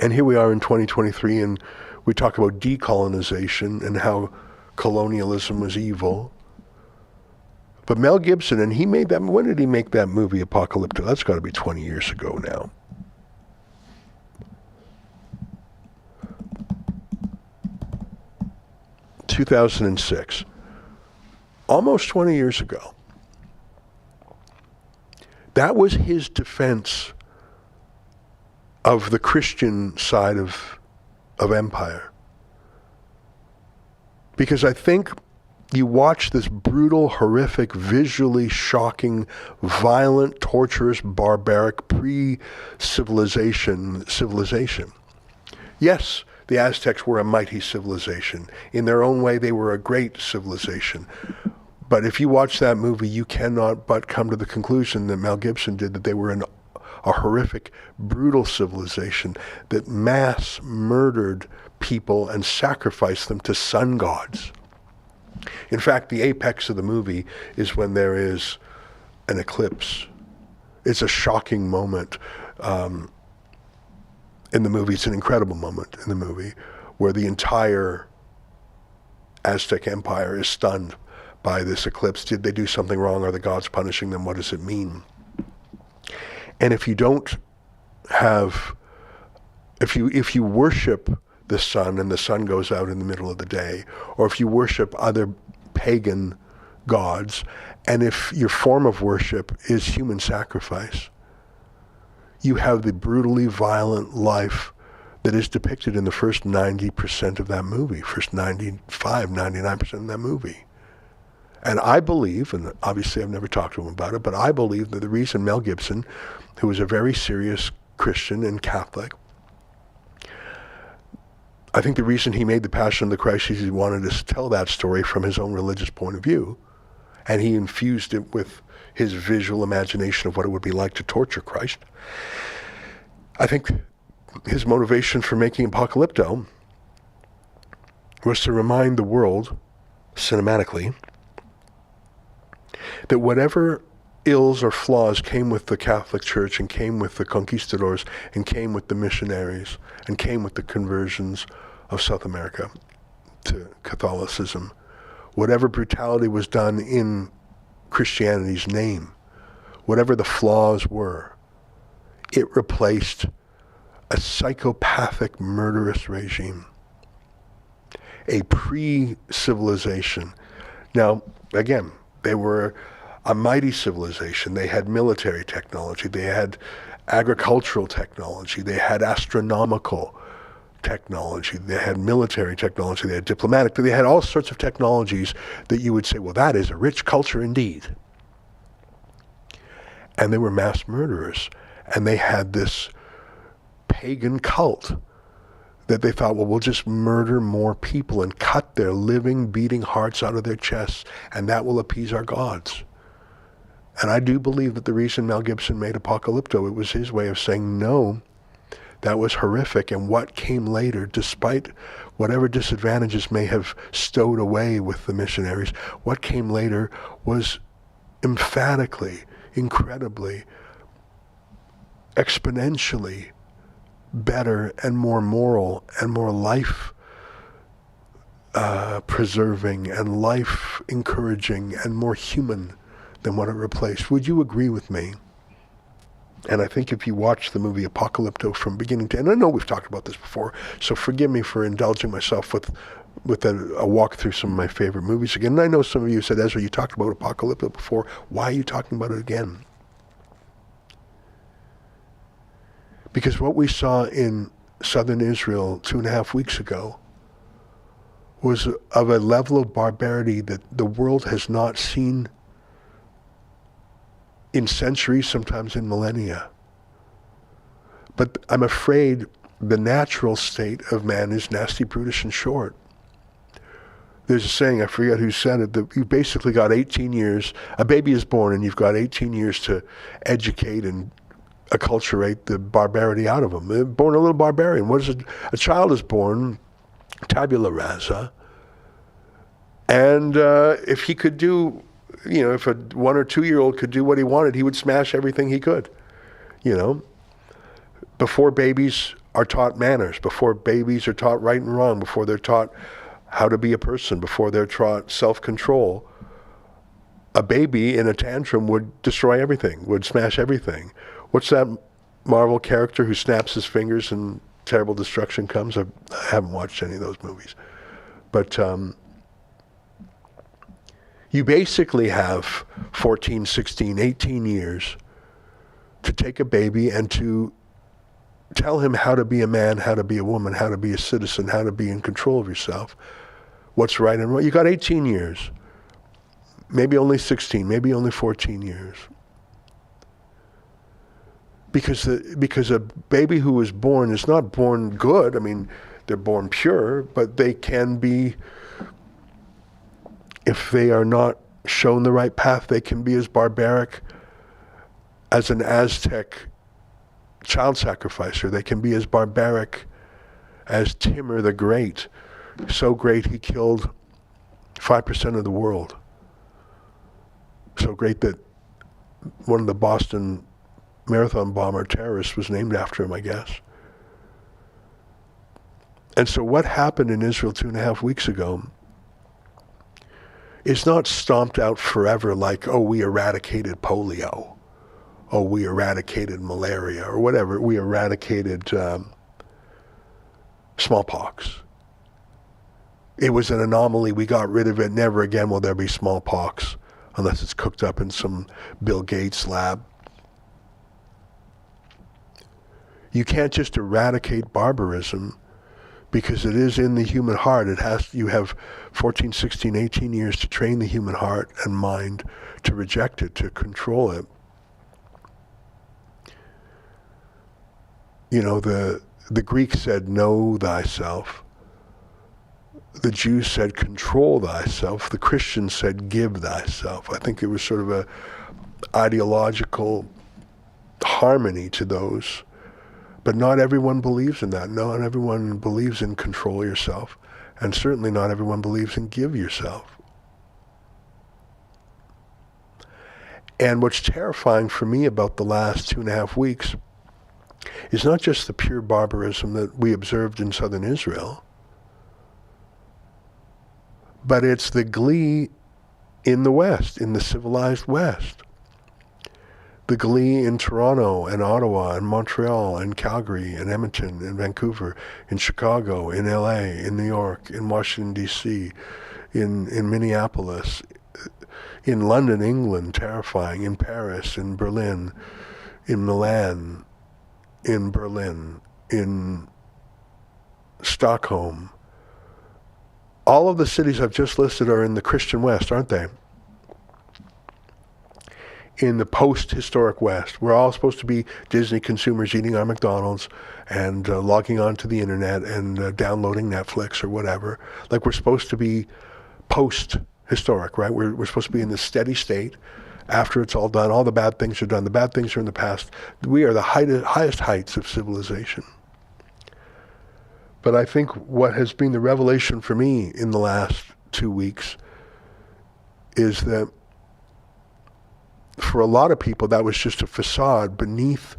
And here we are in 2023, and we talk about decolonization and how colonialism was evil. But Mel Gibson, and he made that, when did he make that movie, Apocalypto? That's got to be 20 years ago now. (2006), almost 20 years ago. That was his defense of the Christian side of empire. Because I think you watch this brutal, horrific, visually shocking, violent, torturous, barbaric pre-civilization. Yes, the Aztecs were a mighty civilization. In their own way, they were a great civilization. But if you watch that movie, you cannot but come to the conclusion that Mel Gibson did, that they were a horrific, brutal civilization that mass murdered people and sacrificed them to sun gods. In fact, the apex of the movie is when there is an eclipse. It's a shocking moment in the movie. It's an incredible moment in the movie where the entire Aztec Empire is stunned by this eclipse. Did they do something wrong? Are the gods punishing them? What does it mean? And if you don't have, if you worship the sun and the sun goes out in the middle of the day, or if you worship other pagan gods, and if your form of worship is human sacrifice, you have the brutally violent life that is depicted in the first 90% of that movie, first 95, 99% of that movie. And I believe, and obviously I've never talked to him about it, but I believe that the reason Mel Gibson, who was a very serious Christian and Catholic, I think the reason he made The Passion of the Christ is he wanted to tell that story from his own religious point of view. And he infused it with his visual imagination of what it would be like to torture Christ. I think his motivation for making Apocalypto was to remind the world, cinematically, that whatever ills or flaws came with the Catholic Church and came with the conquistadors and came with the missionaries and came with the conversions of South America to Catholicism, whatever brutality was done in Christianity's name, whatever the flaws were, it replaced a psychopathic, murderous regime, a pre-civilization. Now, again, they were a mighty civilization. They had military technology. They had agricultural technology. They had astronomical technology. They had military technology. They had diplomatic. They had all sorts of technologies that you would say, well, that is a rich culture indeed. And they were mass murderers. And they had this pagan cult that they thought, well, we'll just murder more people and cut their living, beating hearts out of their chests, and that will appease our gods. And I do believe that the reason Mel Gibson made Apocalypto, it was his way of saying, no, that was horrific, and what came later, despite whatever disadvantages may have stowed away with the missionaries, what came later was emphatically, incredibly, exponentially better and more moral and more life preserving and life encouraging and more human than what it replaced. Would you agree with me? And I think if you watch the movie Apocalypto from beginning to end, I know we've talked about this before, so forgive me for indulging myself with a walk through some of my favorite movies again. And I know some of you said, Ezra, you talked about Apocalypto before. Why are you talking about it again? Because what we saw in southern Israel 2.5 weeks ago was of a level of barbarity that the world has not seen in centuries, sometimes in millennia. But I'm afraid the natural state of man is nasty, brutish, and short. There's a saying, I forget who said it, that you basically got 18 years, a baby is born and you've got 18 years to educate and acculturate the barbarity out of them. They're born a little barbarian. What is it? A child is born, tabula rasa, and if he could do, if a 1 or 2 year old could do what he wanted, he would smash everything he could, Before babies are taught manners, before babies are taught right and wrong, before they're taught how to be a person, before they're taught self-control, a baby in a tantrum would destroy everything, would smash everything. What's that Marvel character who snaps his fingers and terrible destruction comes? I haven't watched any of those movies. But you basically have 14, 16, 18 years to take a baby and to tell him how to be a man, how to be a woman, how to be a citizen, how to be in control of yourself, what's right and wrong. You got 18 years, maybe only 16, maybe only 14 years. Because a baby who is born is not born good. I mean, they're born pure, but they can be, if they are not shown the right path, they can be as barbaric as an Aztec child sacrificer. They can be as barbaric as Timur the Great, so great he killed 5% of the world. So great that one of the Boston Marathon bomber terrorists was named after him, I guess. And so what happened in Israel 2.5 weeks ago is not stomped out forever like, oh, we eradicated polio, oh, we eradicated malaria, or whatever, we eradicated smallpox. It was an anomaly, we got rid of it, never again will there be smallpox unless it's cooked up in some Bill Gates lab. You can't just eradicate barbarism because it is in the human heart. You have 14, 16, 18 years to train the human heart and mind to reject it, to control it. The Greeks said, know thyself. The Jews said, control thyself. The Christians said, give thyself. I think it was sort of a ideological harmony to those. But not everyone believes in that. Not everyone believes in control yourself. And certainly not everyone believes in give yourself. And what's terrifying for me about the last 2.5 weeks is not just the pure barbarism that we observed in southern Israel, but it's the glee in the West, in the civilized West. The glee in Toronto and Ottawa and Montreal and Calgary and Edmonton and Vancouver, in Chicago, in LA, in New York, in Washington, D.C., in Minneapolis, in London, England, terrifying, in Paris, in Berlin, in Milan, in Berlin, in Stockholm. All of the cities I've just listed are in the Christian West, aren't they? In the post-historic West. We're all supposed to be Disney consumers eating our McDonald's and logging onto the internet and downloading Netflix or whatever. Like we're supposed to be post-historic, right? We're supposed to be in this steady state. After it's all done, all the bad things are done. The bad things are in the past. We are the highest heights of civilization. But I think what has been the revelation for me in the last 2 weeks is that for a lot of people, that was just a facade beneath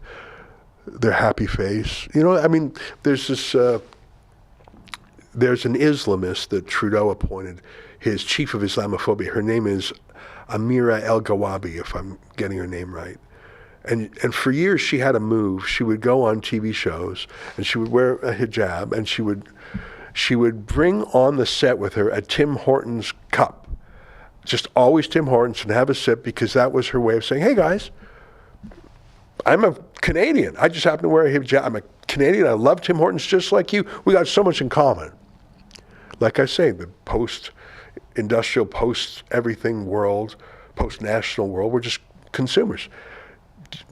their happy face. You know, I mean, there's an Islamist that Trudeau appointed, his chief of Islamophobia. Her name is Amira El-Gawabi, if I'm getting her name right. And for years she had a move. She would go on TV shows and she would wear a hijab and she would bring on the set with her a Tim Hortons cup. Just always Tim Hortons, and have a sip, because that was her way of saying, hey guys, I'm a Canadian. I just happen to wear a hijab. I'm a Canadian. I love Tim Hortons just like you. We got so much in common. Like I say, the post-industrial, post-everything world, post-national world, we're just consumers.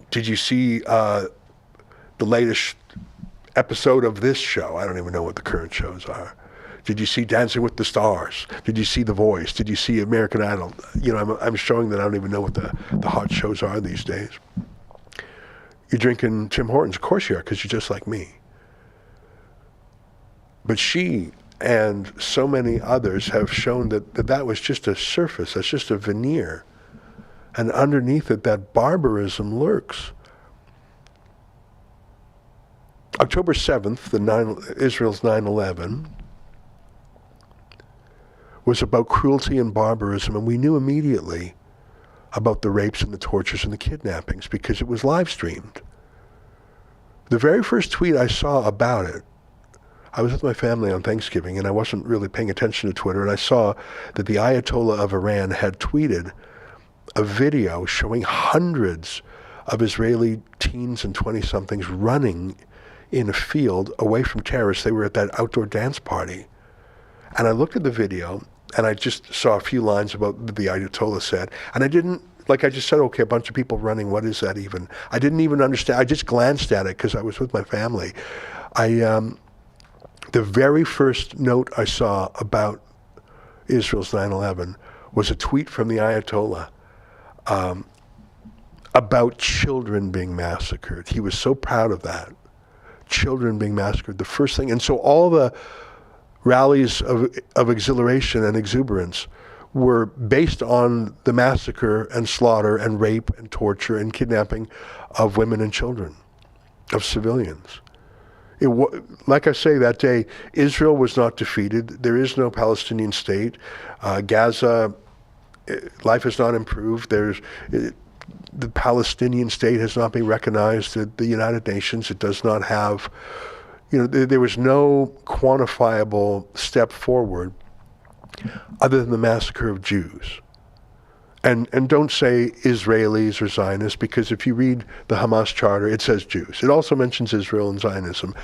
Did you see the latest episode of this show? I don't even know what the current shows are. Did you see Dancing with the Stars? Did you see The Voice? Did you see American Idol? You know, I'm showing that I don't even know what the hot shows are these days. You're drinking Tim Hortons. Of course you are, because you're just like me. But she and so many others have shown that was just a surface. That's just a veneer. And underneath it, that barbarism lurks. October 7th, Israel's 9/11, was about cruelty and barbarism, and we knew immediately about the rapes and the tortures and the kidnappings because it was live streamed. The very first tweet I saw about it, I was with my family on Thanksgiving and I wasn't really paying attention to Twitter, and I saw that the Ayatollah of Iran had tweeted a video showing hundreds of Israeli teens and 20-somethings running in a field away from terrorists. They were at that outdoor dance party. And I looked at the video, and I just saw a few lines about what the Ayatollah said. And I didn't, like I just said, okay, a bunch of people running, what is that even? I didn't even understand. I just glanced at it because I was with my family. The very first note I saw about Israel's 9/11 was a tweet from the Ayatollah about children being massacred. He was so proud of that. Children being massacred, the first thing. And so all the rallies of exhilaration and exuberance were based on the massacre and slaughter and rape and torture and kidnapping of women and children, of civilians. Like I say, that day, Israel was not defeated. There is no Palestinian state. Gaza, life has not improved. The Palestinian state has not been recognized at the United Nations. It does not have, there was no quantifiable step forward other than the massacre of Jews. And don't say Israelis or Zionists, because if you read the Hamas charter, it says Jews. It also mentions Israel and Zionism.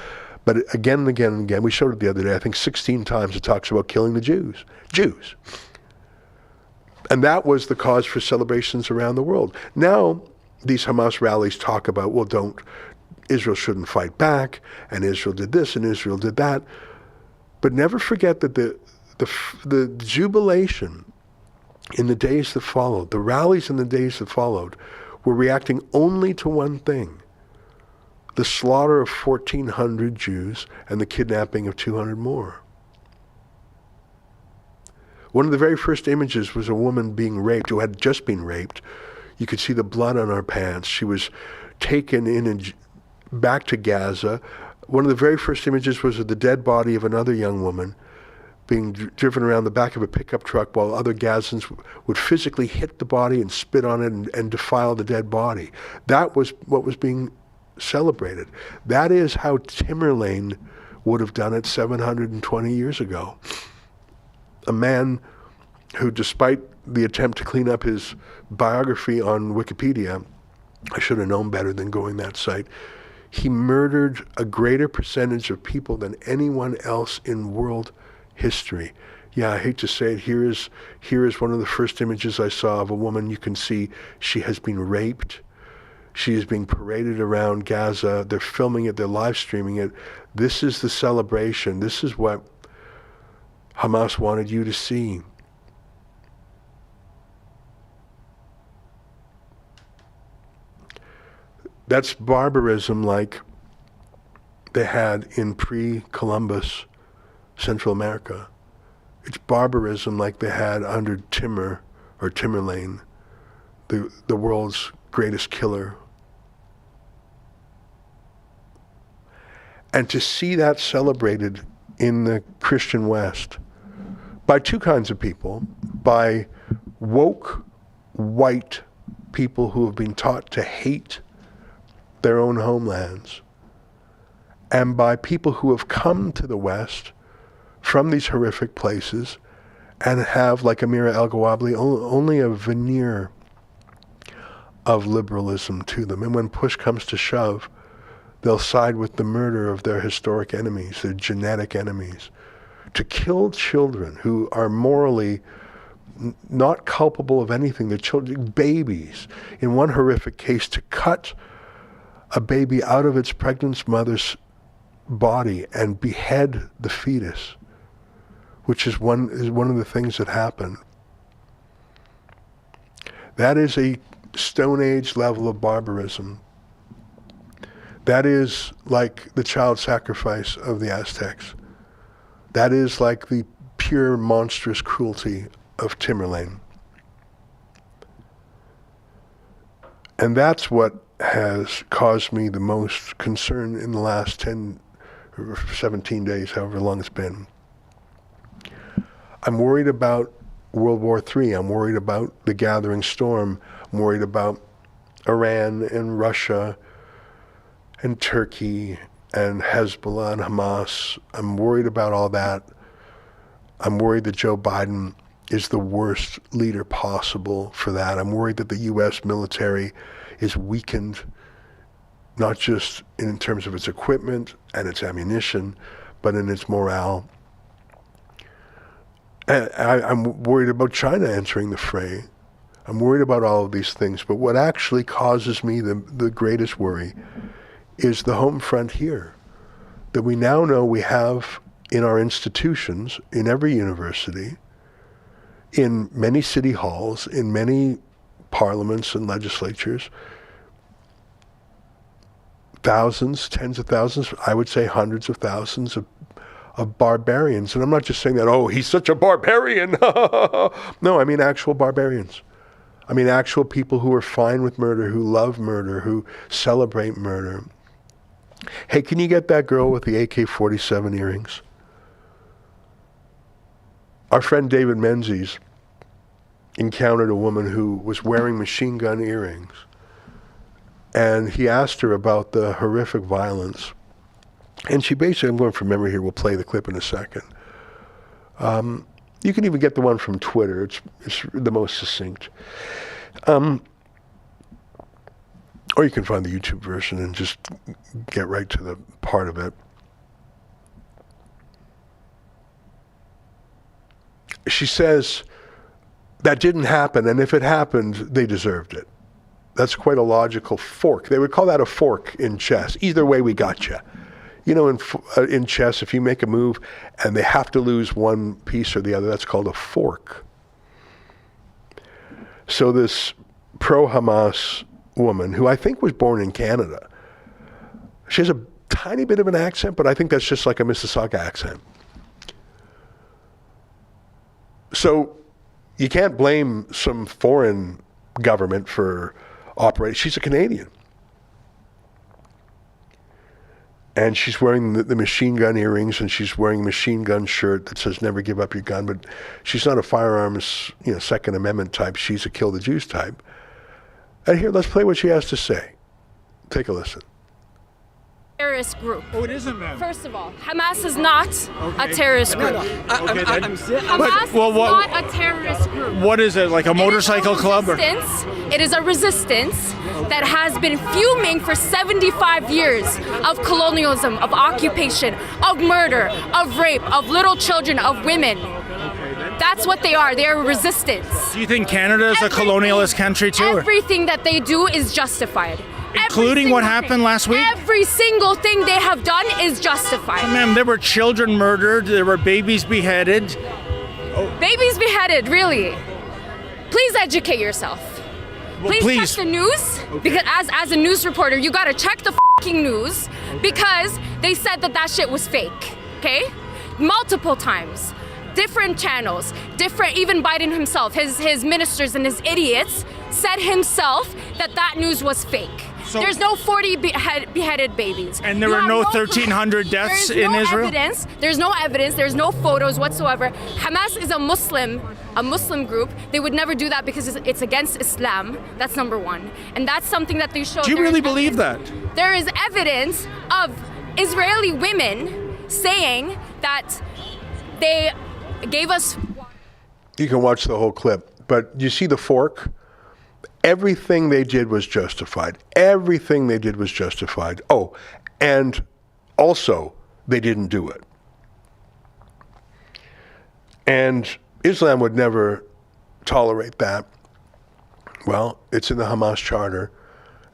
But again and again and again, we showed it the other day, I think 16 times it talks about killing the Jews. Jews. And that was the cause for celebrations around the world. Now, these Hamas rallies talk about, well, Israel shouldn't fight back, and Israel did this, and Israel did that. But never forget that the jubilation in the days that followed, the rallies in the days that followed, were reacting only to one thing: the slaughter of 1,400 Jews and the kidnapping of 200 more. One of the very first images was a woman being raped, who had just been raped. You could see the blood on her pants. She was taken in and back to Gaza. One of the very first images was of the dead body of another young woman being driven around the back of a pickup truck while other Gazans would physically hit the body and spit on it and defile the dead body. That was what was being celebrated. That is how Timberlane would have done it 720 years ago. A man who, despite the attempt to clean up his biography on Wikipedia, I should have known better than going that site, he murdered a greater percentage of people than anyone else in world history. Yeah, I hate to say it, here is one of the first images I saw of a woman. You can see she has been raped. She is being paraded around Gaza. They're filming it, they're live streaming it. This is the celebration. This is what Hamas wanted you to see. That's barbarism like they had in pre-Columbus Central America. It's barbarism like they had under Timur or Timberlane, the world's greatest killer. And to see that celebrated in the Christian West by two kinds of people, by woke white people who have been taught to hate their own homelands, and by people who have come to the West from these horrific places and have, like Amira El-Gawabli, only a veneer of liberalism to them. And when push comes to shove, they'll side with the murder of their historic enemies, their genetic enemies. To kill children who are morally not culpable of anything, the children, babies, in one horrific case, to cut a baby out of its pregnant mother's body and behead the fetus, which is one of the things that happened. That is a Stone Age level of barbarism. That is like the child sacrifice of the Aztecs. That is like the pure monstrous cruelty of Timberlane. And that's what has caused me the most concern in the last 10 or 17 days, however long it's been. I'm worried about World War III. I'm worried about the gathering storm. I'm worried about Iran and Russia and Turkey and Hezbollah and Hamas. I'm worried about all that. I'm worried that Joe Biden is the worst leader possible for that. I'm worried that the U.S. military is weakened, not just in terms of its equipment and its ammunition, but in its morale. And I'm worried about China entering the fray. I'm worried about all of these things. But what actually causes me the greatest worry is the home front here, that we now know we have in our institutions, in every university, in many city halls, in many parliaments and legislatures, thousands, tens of thousands, I would say hundreds of thousands of barbarians. And I'm not just saying that, oh, he's such a barbarian. No, I mean actual barbarians. I mean actual people who are fine with murder, who love murder, who celebrate murder. Hey, can you get that girl with the AK-47 earrings? Our friend David Menzies encountered a woman who was wearing machine gun earrings. And he asked her about the horrific violence. And she basically, I'm going from memory here, we'll play the clip in a second. You can even get the one from Twitter. It's the most succinct. Or you can find the YouTube version and just get right to the part of it. She says, that didn't happen, and if it happened, they deserved it. That's quite a logical fork. They would call that a fork in chess. Either way, we got you. You know, in chess, if you make a move and they have to lose one piece or the other, that's called a fork. So this pro-Hamas woman, who I think was born in Canada, She has a tiny bit of an accent, but I think that's just like a Mississauga accent. So you can't blame some foreign government for operating. She's a Canadian. And she's wearing the machine gun earrings, and she's wearing a machine gun shirt that says "Never give up your gun." But she's not a firearms, Second Amendment type. She's a kill the Jews type. And here, let's play what she has to say. Take a listen. Terrorist group. Oh, it isn't then. First of all, Hamas is not a terrorist group. Hamas is not a terrorist group. What is it, like a motorcycle club? It is a resistance that has been fuming for 75 years of colonialism, of occupation, of murder, of rape, of little children, of women. That's what they are. They are resistance. Do you think Canada is a colonialist country too? Everything that they do is justified. Including what happened last week? Every single thing they have done is justified. Ma'am, there were children murdered, there were babies beheaded. Babies beheaded, really? Please educate yourself. Please check the news, because as a news reporter, you gotta check the fucking news, because they said that shit was fake, okay? Multiple times. Different channels, even Biden himself, his ministers and his idiots said himself that news was fake. So, there's no 40 beheaded babies. And there were no 1,300 deaths in Israel? There's no evidence. There's no photos whatsoever. Hamas is a Muslim group. They would never do that because it's against Islam. That's number one. And that's something that they show. Do you really believe that? There is evidence of Israeli women saying that they gave us... You can watch the whole clip, but you see the fork? Everything they did was justified. Everything they did was justified. Oh, and also, they didn't do it. And Islam would never tolerate that. Well, it's in the Hamas charter,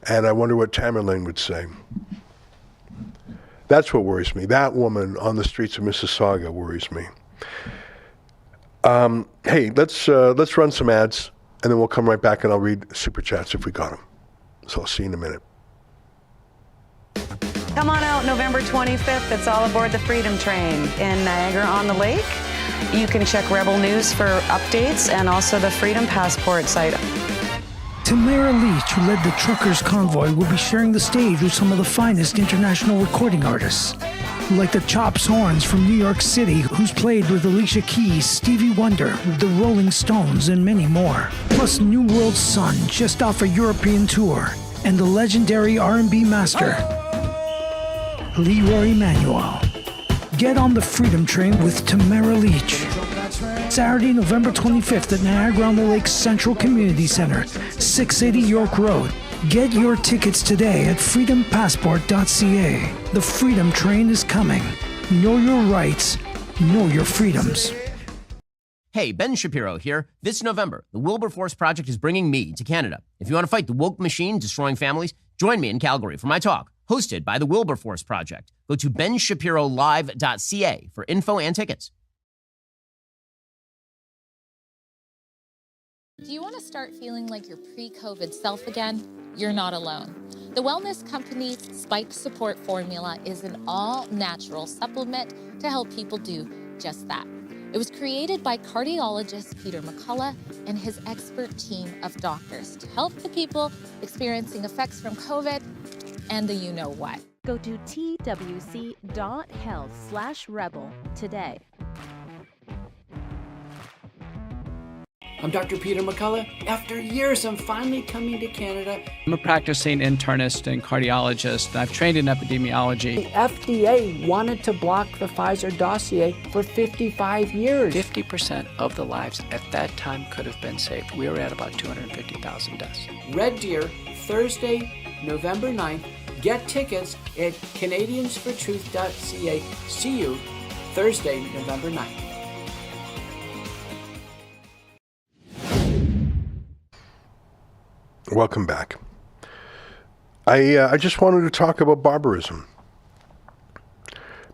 and I wonder what Tamerlane would say. That's what worries me. That woman on the streets of Mississauga worries me. Hey, let's run some ads, and then we'll come right back and I'll read super chats if we got them. So I'll see you in a minute. Come on out November 25th. It's all aboard the Freedom Train in Niagara-on-the-Lake. You can check Rebel News for updates and also the Freedom Passport site. Tamara Leach, who led the truckers' convoy, will be sharing the stage with some of the finest international recording artists, like the Chops Horns from New York City, who's played with Alicia Keys, Stevie Wonder, the Rolling Stones, and many more. Plus New World Sun, just off a European tour, and the legendary R&B master, Leroy Emanuel. Get on the Freedom Train with Tamara Leach. Saturday, November 25th at Niagara-on-the-Lake Central Community Center, 680 York Road. Get your tickets today at freedompassport.ca. The Freedom Train is coming. Know your rights. Know your freedoms. Hey, Ben Shapiro here. This November, the Wilberforce Project is bringing me to Canada. If you want to fight the woke machine destroying families, join me in Calgary for my talk, hosted by the Wilberforce Project. Go to benshapirolive.ca for info and tickets. Do you want to start feeling like your pre-COVID self again? You're not alone. The wellness company's Spike Support Formula is an all-natural supplement to help people do just that. It was created by cardiologist Peter McCullough and his expert team of doctors to help the people experiencing effects from COVID and the you-know-what. Go to twc.health/rebel today. I'm Dr. Peter McCullough. After years, I'm finally coming to Canada. I'm a practicing internist and cardiologist. I've trained in epidemiology. The FDA wanted to block the Pfizer dossier for 55 years. 50% of the lives at that time could have been saved. We were at about 250,000 deaths. Red Deer, Thursday, November 9th. Get tickets at canadiansfortruth.ca. See you Thursday, November 9th. Welcome back. I just wanted to talk about barbarism,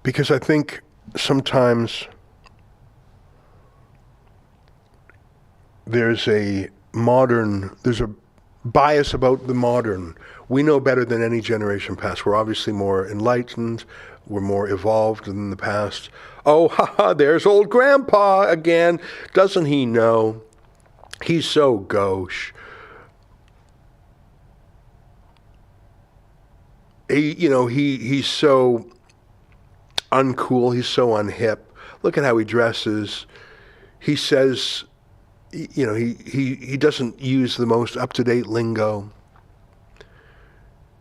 because I think sometimes there's a bias about the modern. We know better than any generation past. We're obviously more enlightened. We're more evolved than the past. Oh, haha, there's old grandpa again. Doesn't he know? He's so gauche. He's so uncool. He's so unhip. Look at how he dresses. He says, he doesn't use the most up-to-date lingo.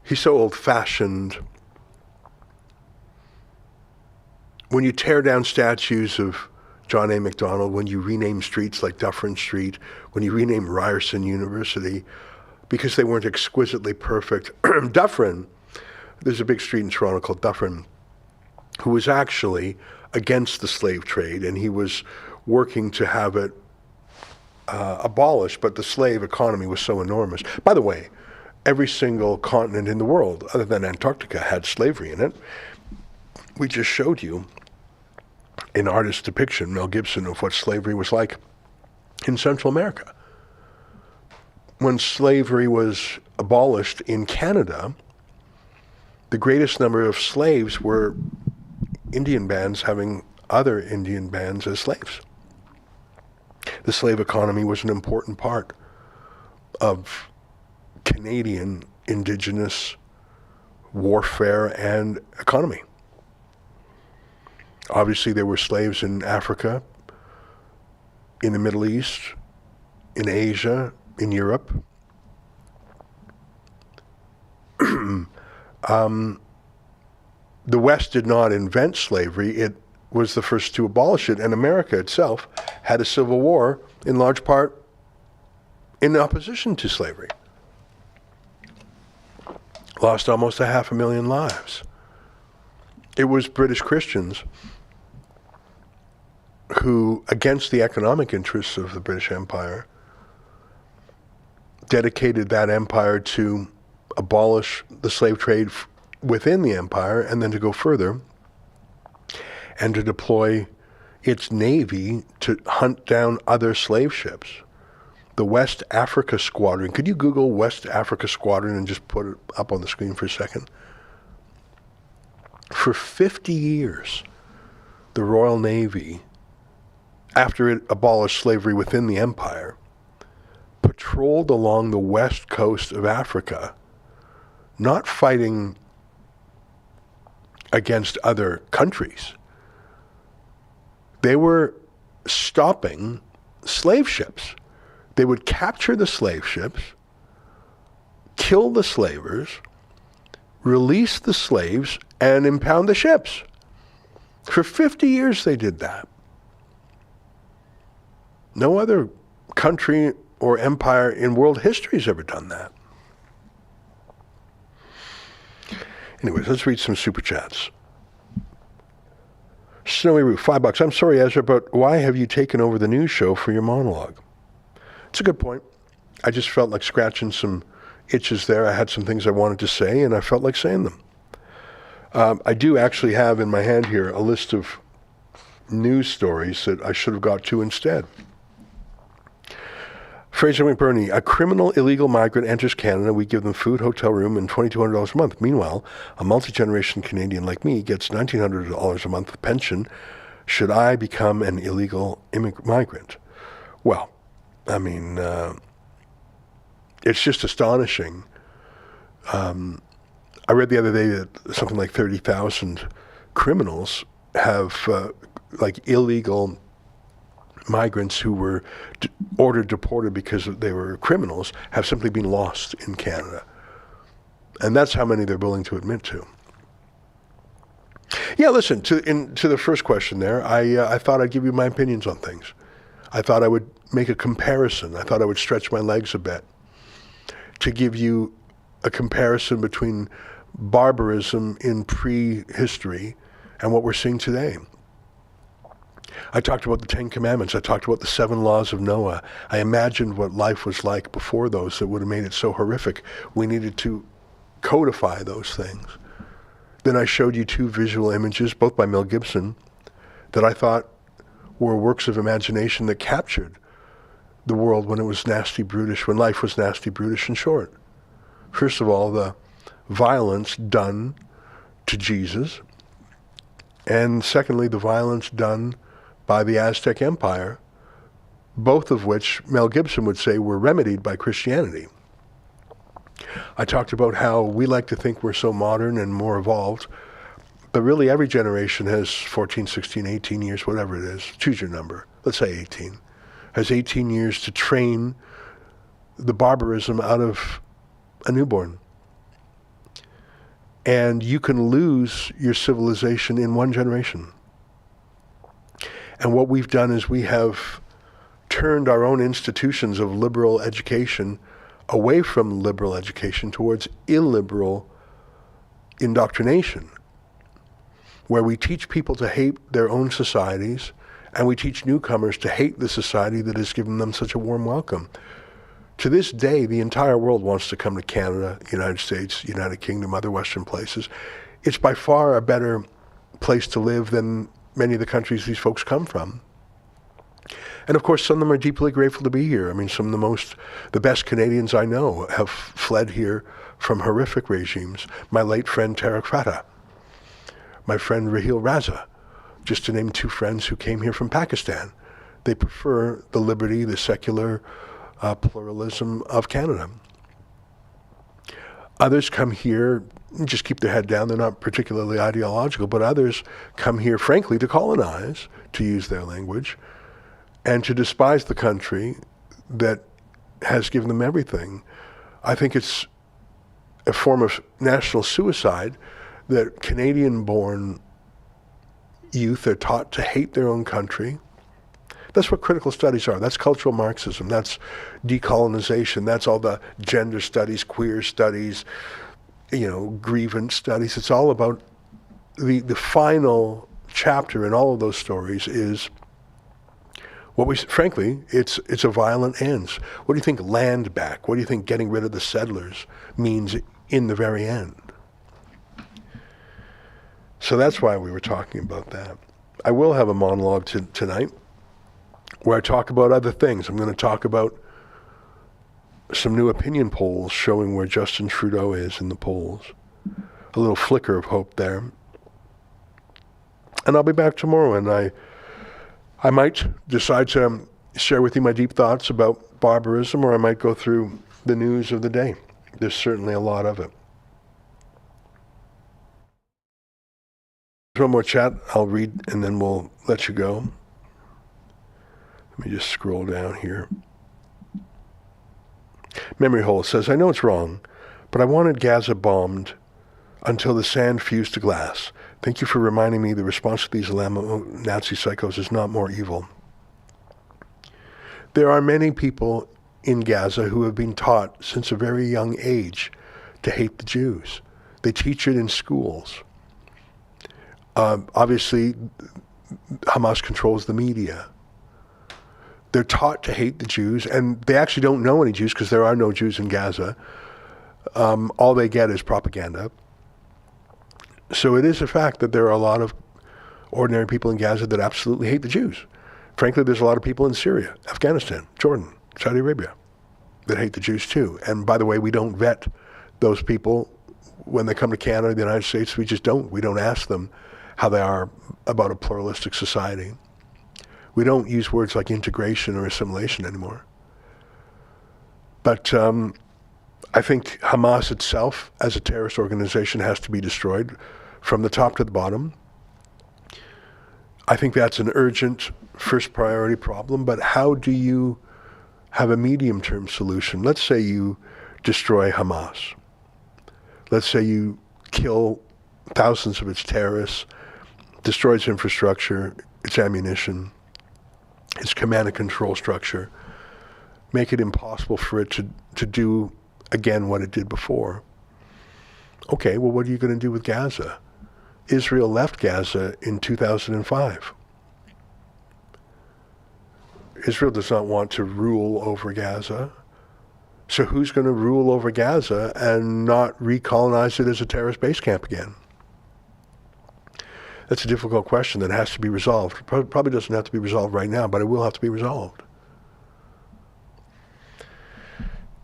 He's so old-fashioned. When you tear down statues of John A. Macdonald, when you rename streets like Dufferin Street, when you rename Ryerson University, because they weren't exquisitely perfect. Dufferin, there's a big street in Toronto called Dufferin, who was actually against the slave trade, and he was working to have it abolished, but the slave economy was so enormous. By the way, every single continent in the world, other than Antarctica, had slavery in it. We just showed you an artist's depiction, Mel Gibson, of what slavery was like in Central America. When slavery was abolished in Canada, the greatest number of slaves were Indian bands having other Indian bands as slaves. The slave economy was an important part of Canadian Indigenous warfare and economy. Obviously, there were slaves in Africa, in the Middle East, in Asia, in Europe. The West did not invent slavery. It was the first to abolish it, and America itself had a civil war, in large part in opposition to slavery. Lost almost 500,000 lives. It was British Christians who, against the economic interests of the British Empire, dedicated that empire to abolish the slave trade within the empire, and then to go further and to deploy its navy to hunt down other slave ships. The West Africa Squadron. Could you Google West Africa Squadron and just put it up on the screen for a second? For 50 years, the Royal Navy, after it abolished slavery within the empire, patrolled along the west coast of Africa, not fighting against other countries. They were stopping slave ships. They would capture the slave ships, kill the slavers, release the slaves, and impound the ships. For 50 years they did that. No other country or empire in world history has ever done that. Anyways, let's read some super chats. Snowy Roof, $5. I'm sorry, Ezra, but why have you taken over the news show for your monologue? It's a good point. I just felt like scratching some itches there. I had some things I wanted to say, and I felt like saying them. I do actually have in my hand here a list of news stories that I should have got to instead. Fraser McBurney, a criminal illegal migrant enters Canada. We give them food, hotel room, and $2,200 a month. Meanwhile, a multi-generation Canadian like me gets $1,900 a month pension. Should I become an illegal migrant? Well, I mean, it's just astonishing. I read the other day that something like 30,000 criminals have, illegal migrants who were ordered deported because they were criminals, have simply been lost in Canada. And that's how many they're willing to admit to. Yeah, listen, to the first question there, I thought I'd give you my opinions on things. I thought I would make a comparison. I thought I would stretch my legs a bit to give you a comparison between barbarism in prehistory and what we're seeing today. I talked about the 10 Commandments. I talked about the 7 laws of Noah. I imagined what life was like before those that would have made it so horrific. We needed to codify those things. Then I showed you 2 visual images, both by Mel Gibson, that I thought were works of imagination that captured the world when it was nasty, brutish, when life was nasty, brutish, and short. First of all, the violence done to Jesus, and secondly, the violence done by the Aztec Empire, both of which Mel Gibson would say were remedied by Christianity. I talked about how we like to think we're so modern and more evolved, but really every generation has 14, 16, 18 years, whatever it is. Choose your number. Let's say 18. Has 18 years to train the barbarism out of a newborn. And you can lose your civilization in one generation. And what we've done is we have turned our own institutions of liberal education away from liberal education towards illiberal indoctrination, where we teach people to hate their own societies, and we teach newcomers to hate the society that has given them such a warm welcome. To this day, the entire world wants to come to Canada, United States, United Kingdom, other Western places. It's by far a better place to live than many of the countries these folks come from. And of course, some of them are deeply grateful to be here. I mean, some of the best Canadians I know have fled here from horrific regimes. My late friend Tarek Fatah, my friend Raheel Raza, just to name two friends who came here from Pakistan. They prefer the liberty, the secular pluralism of Canada. Others come here and just keep their head down. They're not particularly ideological, but others come here, frankly, to colonize, to use their language, and to despise the country that has given them everything. I think it's a form of national suicide that Canadian-born youth are taught to hate their own country. That's what critical studies are. That's cultural Marxism. That's decolonization. That's all the gender studies, queer studies, grievance studies. It's all about the final chapter in all of those stories is frankly, it's a violent ends. What do you think land back? What do you think getting rid of the settlers means in the very end? So that's why we were talking about that. I will have a monologue tonight where I talk about other things. I'm going to talk about some new opinion polls showing where Justin Trudeau is in the polls. A little flicker of hope there. And I'll be back tomorrow, and I might decide to share with you my deep thoughts about barbarism, or I might go through the news of the day. There's certainly a lot of it. One more chat I'll read, and then we'll let you go. Let me just scroll down here. Memory Hole says, I know it's wrong, but I wanted Gaza bombed until the sand fused to glass. Thank you for reminding me the response to these Nazi psychos is not more evil. There are many people in Gaza who have been taught since a very young age to hate the Jews. They teach it in schools. Obviously, Hamas controls the media. They're taught to hate the Jews, and they actually don't know any Jews because there are no Jews in Gaza. All they get is propaganda. So it is a fact that there are a lot of ordinary people in Gaza that absolutely hate the Jews. Frankly, there's a lot of people in Syria, Afghanistan, Jordan, Saudi Arabia that hate the Jews too. And by the way, we don't vet those people when they come to Canada, the United States. We just don't. We don't ask them how they are about a pluralistic society. We don't use words like integration or assimilation anymore. But I think Hamas itself, as a terrorist organization, has to be destroyed from the top to the bottom. I think that's an urgent first priority problem, but how do you have a medium-term solution? Let's say you destroy Hamas. Let's say you kill thousands of its terrorists, destroy its infrastructure, its ammunition, its command and control structure, make it impossible for it to do again what it did before. Okay, well, what are you going to do with Gaza? Israel left Gaza in 2005. Israel does not want to rule over Gaza. So who's going to rule over Gaza and not recolonize it as a terrorist base camp again? That's a difficult question that has to be resolved. Probably doesn't have to be resolved right now, but it will have to be resolved.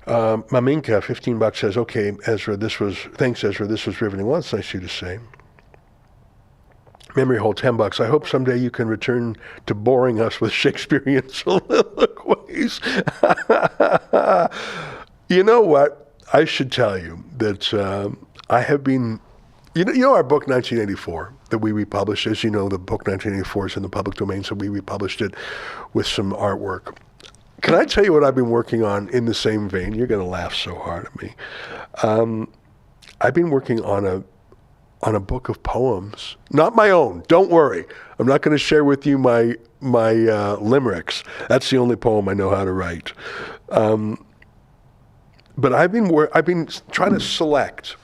Maminka, $15 says, okay, Ezra, thanks, Ezra, this was riveting. Well, it's nice of you to say. Memory hole, $10. I hope someday you can return to boring us with Shakespearean soliloquies. You know what? I should tell you that I have been, you know our book 1984 that we republished. As you know, the book 1984 is in the public domain, so we republished it with some artwork. Can I tell you what I've been working on in the same vein? You're going to laugh so hard at me. I've been working on a book of poems, not my own. Don't worry, I'm not going to share with you my limericks. That's the only poem I know how to write. But I've been trying to select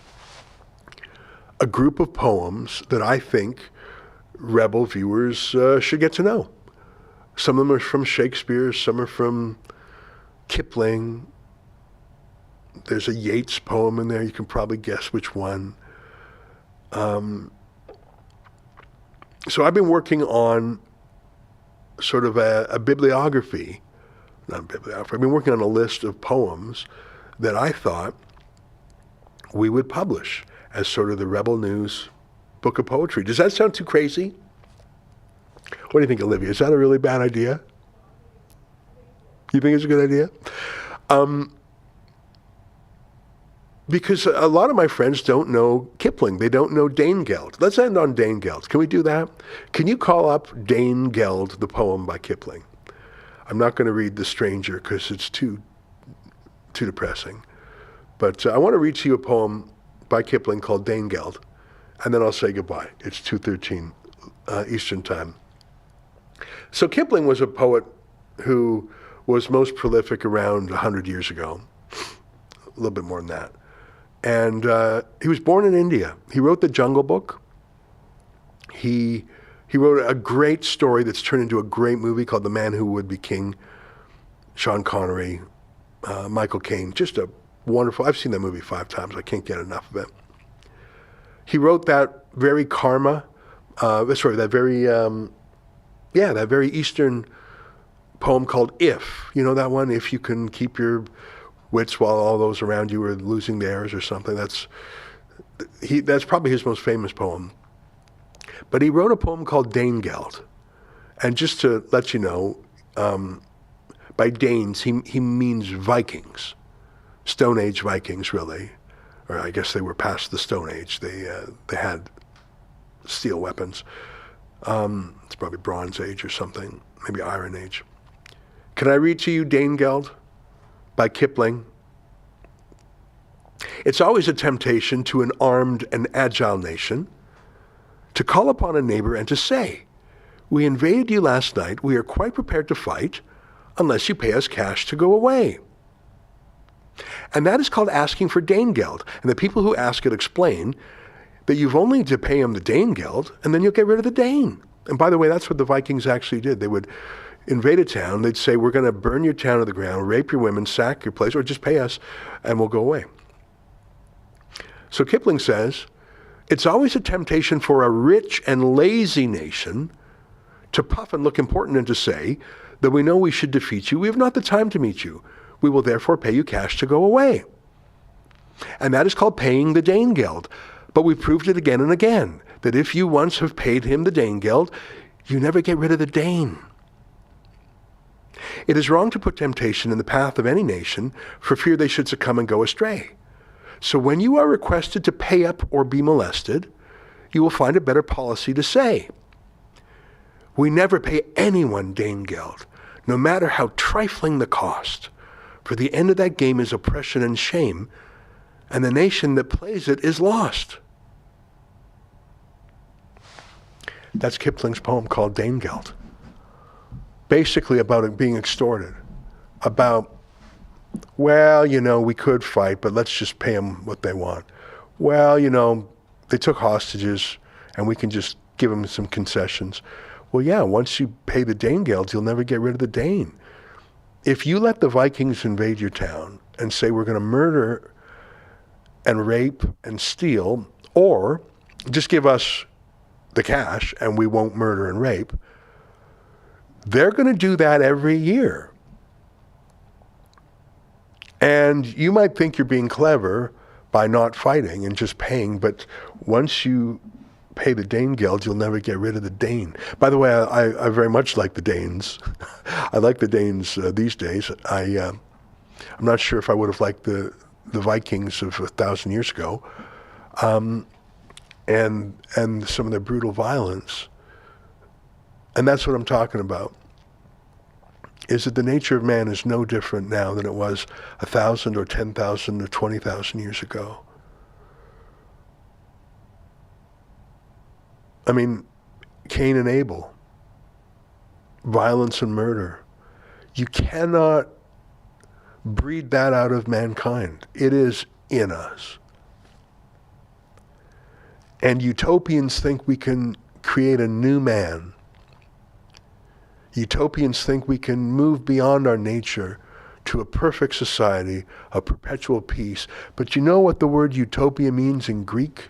a group of poems that I think Rebel viewers should get to know. Some of them are from Shakespeare, some are from Kipling. There's a Yeats poem in there. You can probably guess which one. So I've been working on sort of a bibliography, not a bibliography, I've been working on a list of poems that I thought we would publish as sort of the Rebel News book of poetry. Does that sound too crazy? What do you think, Olivia? Is that a really bad idea? You think it's a good idea? Because a lot of my friends don't know Kipling. They don't know Dane Geld. Let's end on Dane Geld. Can we do that? Can you call up Dane Geld, the poem by Kipling? I'm not going to read The Stranger because it's too depressing. But I want to read to you a poem by Kipling called Dane Geld, and then I'll say goodbye. It's 2:13 Eastern Time. So Kipling was a poet who was most prolific around 100 years ago, a little bit more than that. And he was born in India. He wrote The Jungle Book. He wrote a great story that's turned into a great movie called The Man Who Would Be King. Sean Connery, Michael Caine, just a wonderful, I've seen that movie 5 times. I can't get enough of it. He wrote that very that very Eastern poem called If. You know that one? If you can keep your wits while all those around you are losing theirs or something. That's probably his most famous poem. But he wrote a poem called Dane Geld. And just to let you know, by Danes, he means Vikings. Stone Age Vikings, really. Or I guess they were past the Stone Age. They had steel weapons. It's probably Bronze Age or something, maybe Iron Age. Can I read to you Dane Geld by Kipling? It's always a temptation to an armed and agile nation to call upon a neighbor and to say, we invaded you last night, we are quite prepared to fight unless you pay us cash to go away. And that is called asking for Dane Geld. And the people who ask it explain that you've only to pay them the Dane Geld, and then you'll get rid of the Dane. And by the way, that's what the Vikings actually did. They would invade a town, they'd say, we're going to burn your town to the ground, rape your women, sack your place, or just pay us, and we'll go away. So Kipling says, it's always a temptation for a rich and lazy nation to puff and look important and to say that we know we should defeat you. We have not the time to meet you. We will therefore pay you cash to go away. And that is called paying the Dane Geld. But we proved it again and again, that if you once have paid him the Dane Geld, you never get rid of the Dane. It is wrong to put temptation in the path of any nation for fear they should succumb and go astray. So when you are requested to pay up or be molested, you will find a better policy to say, we never pay anyone Dane Geld, no matter how trifling the cost. For the end of that game is oppression and shame, and the nation that plays it is lost. That's Kipling's poem called Dane Geld. Basically about it being extorted. About, well, we could fight, but let's just pay them what they want. Well, they took hostages, and we can just give them some concessions. Well, yeah, once you pay the Dane Geld, you'll never get rid of the Dane. If you let the Vikings invade your town and say we're going to murder and rape and steal, or just give us the cash and we won't murder and rape, they're going to do that every year. And you might think you're being clever by not fighting and just paying, but once you pay the Dane Guild, you'll never get rid of the Dane. By the way, I very much like the Danes. I like the Danes these days. I'm not sure if I would have liked the Vikings of 1,000 years ago, and some of their brutal violence. And that's what I'm talking about. Is that the nature of man is no different now than it was 1,000 or 10,000 or 20,000 years ago. I mean, Cain and Abel, violence and murder. You cannot breed that out of mankind. It is in us. And utopians think we can create a new man. Utopians think we can move beyond our nature to a perfect society, a perpetual peace. But you know what the word utopia means in Greek?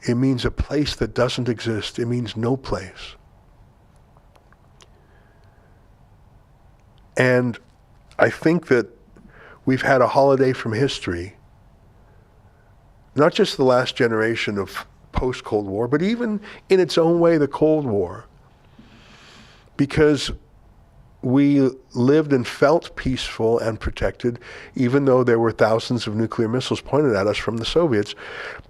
It means a place that doesn't exist. It means no place. And I think that we've had a holiday from history, not just the last generation of post-Cold War, but even in its own way, the Cold War. Because we lived and felt peaceful and protected, even though there were thousands of nuclear missiles pointed at us from the Soviets.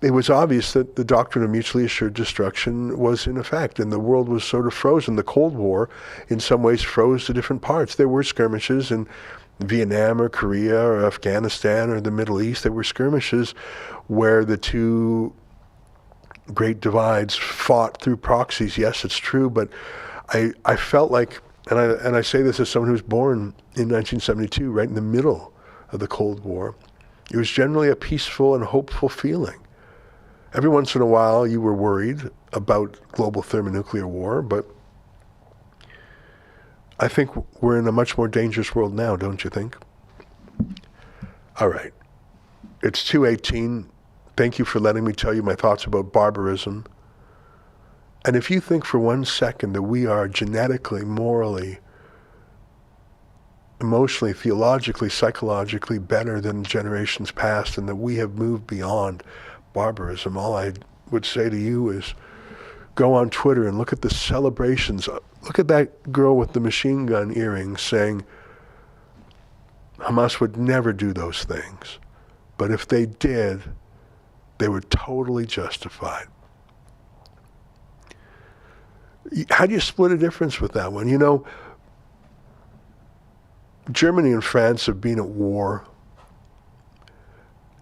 It was obvious that the doctrine of mutually assured destruction was in effect, and the world was sort of frozen. The Cold War, in some ways, froze to different parts. There were skirmishes in Vietnam or Korea or Afghanistan or the Middle East. There were skirmishes where the two great divides fought through proxies. Yes, it's true, but I felt like, and I say this as someone who was born in 1972, right in the middle of the Cold War, it was generally a peaceful and hopeful feeling. Every once in a while you were worried about global thermonuclear war, but I think we're in a much more dangerous world now, don't you think? All right. It's 2:18. Thank you for letting me tell you my thoughts about barbarism. And if you think for 1 second that we are genetically, morally, emotionally, theologically, psychologically better than generations past and that we have moved beyond barbarism, all I would say to you is go on Twitter and look at the celebrations. Look at that girl with the machine gun earrings saying Hamas would never do those things. But if they did, they were totally justified. How do you split a difference with that one? You know, Germany and France have been at war.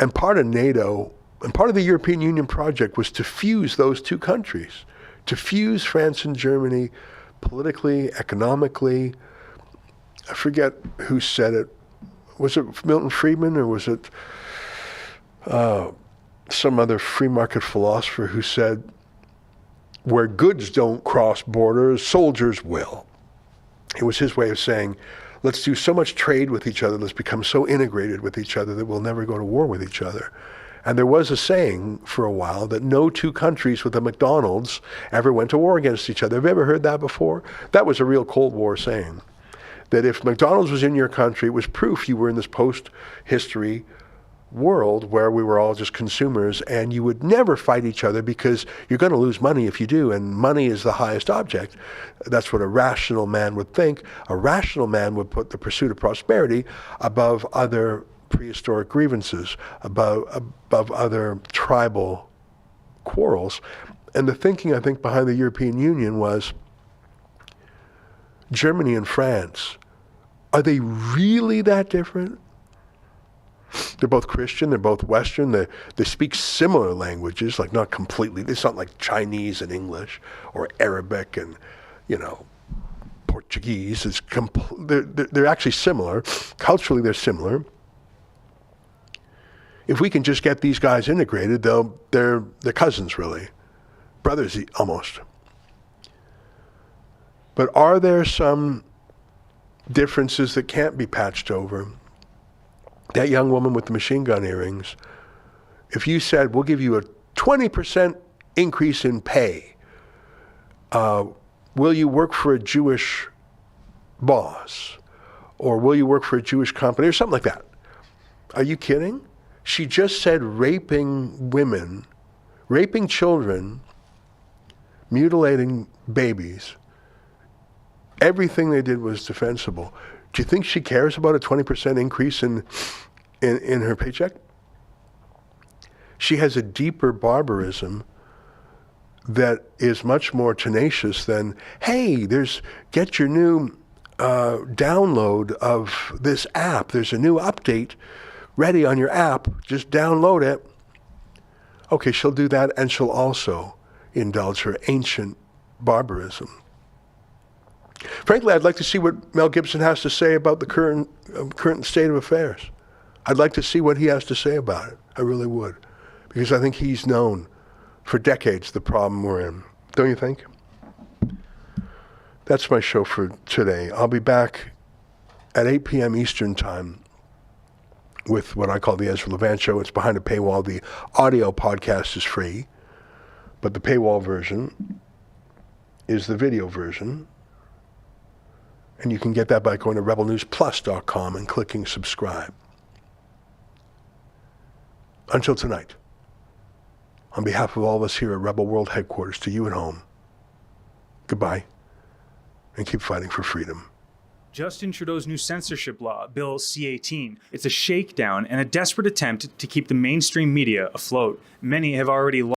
And part of NATO and part of the European Union project was to fuse those two countries, to fuse France and Germany politically, economically. I forget who said it. Was it Milton Friedman or was it some other free market philosopher who said, where goods don't cross borders, soldiers will. It was his way of saying, let's do so much trade with each other, let's become so integrated with each other that we'll never go to war with each other. And there was a saying for a while that no two countries with a McDonald's ever went to war against each other. Have you ever heard that before? That was a real Cold War saying. That if McDonald's was in your country, it was proof you were in this post-history world where we were all just consumers, and you would never fight each other because you're going to lose money if you do, and money is the highest object. That's what a rational man would think. A rational man would put the pursuit of prosperity above other prehistoric grievances, above other tribal quarrels. And the thinking, I think, behind the European Union was Germany and France, are they really that different? They're both Christian, they're both Western, they speak similar languages, like not completely, it's not like Chinese and English or Arabic and, you know, Portuguese. It's they're actually similar. Culturally, they're similar. If we can just get these guys integrated, they're cousins, really. Brothers, almost. But are there some differences that can't be patched over? That young woman with the machine gun earrings, if you said, we'll give you a 20% increase in pay, will you work for a Jewish boss? or will you work for a Jewish company, or something like that. Are you kidding? She just said raping women, raping children, mutilating babies. Everything they did was defensible. Do you think she cares about a 20% increase in her paycheck? She has a deeper barbarism that is much more tenacious than, hey, get your new download of this app. There's a new update ready on your app. Just download it. Okay, she'll do that, and she'll also indulge her ancient barbarism. Frankly, I'd like to see what Mel Gibson has to say about the current state of affairs. I'd like to see what he has to say about it. I really would. Because I think he's known for decades the problem we're in. Don't you think? That's my show for today. I'll be back at 8 p.m. Eastern Time with what I call the Ezra Levant Show. It's behind a paywall. The audio podcast is free, but the paywall version is the video version. And you can get that by going to rebelnewsplus.com and clicking subscribe. Until tonight, on behalf of all of us here at Rebel World Headquarters, to you at home, goodbye, and keep fighting for freedom. Justin Trudeau's new censorship law, Bill C-18. It's a shakedown and a desperate attempt to keep the mainstream media afloat. Many have already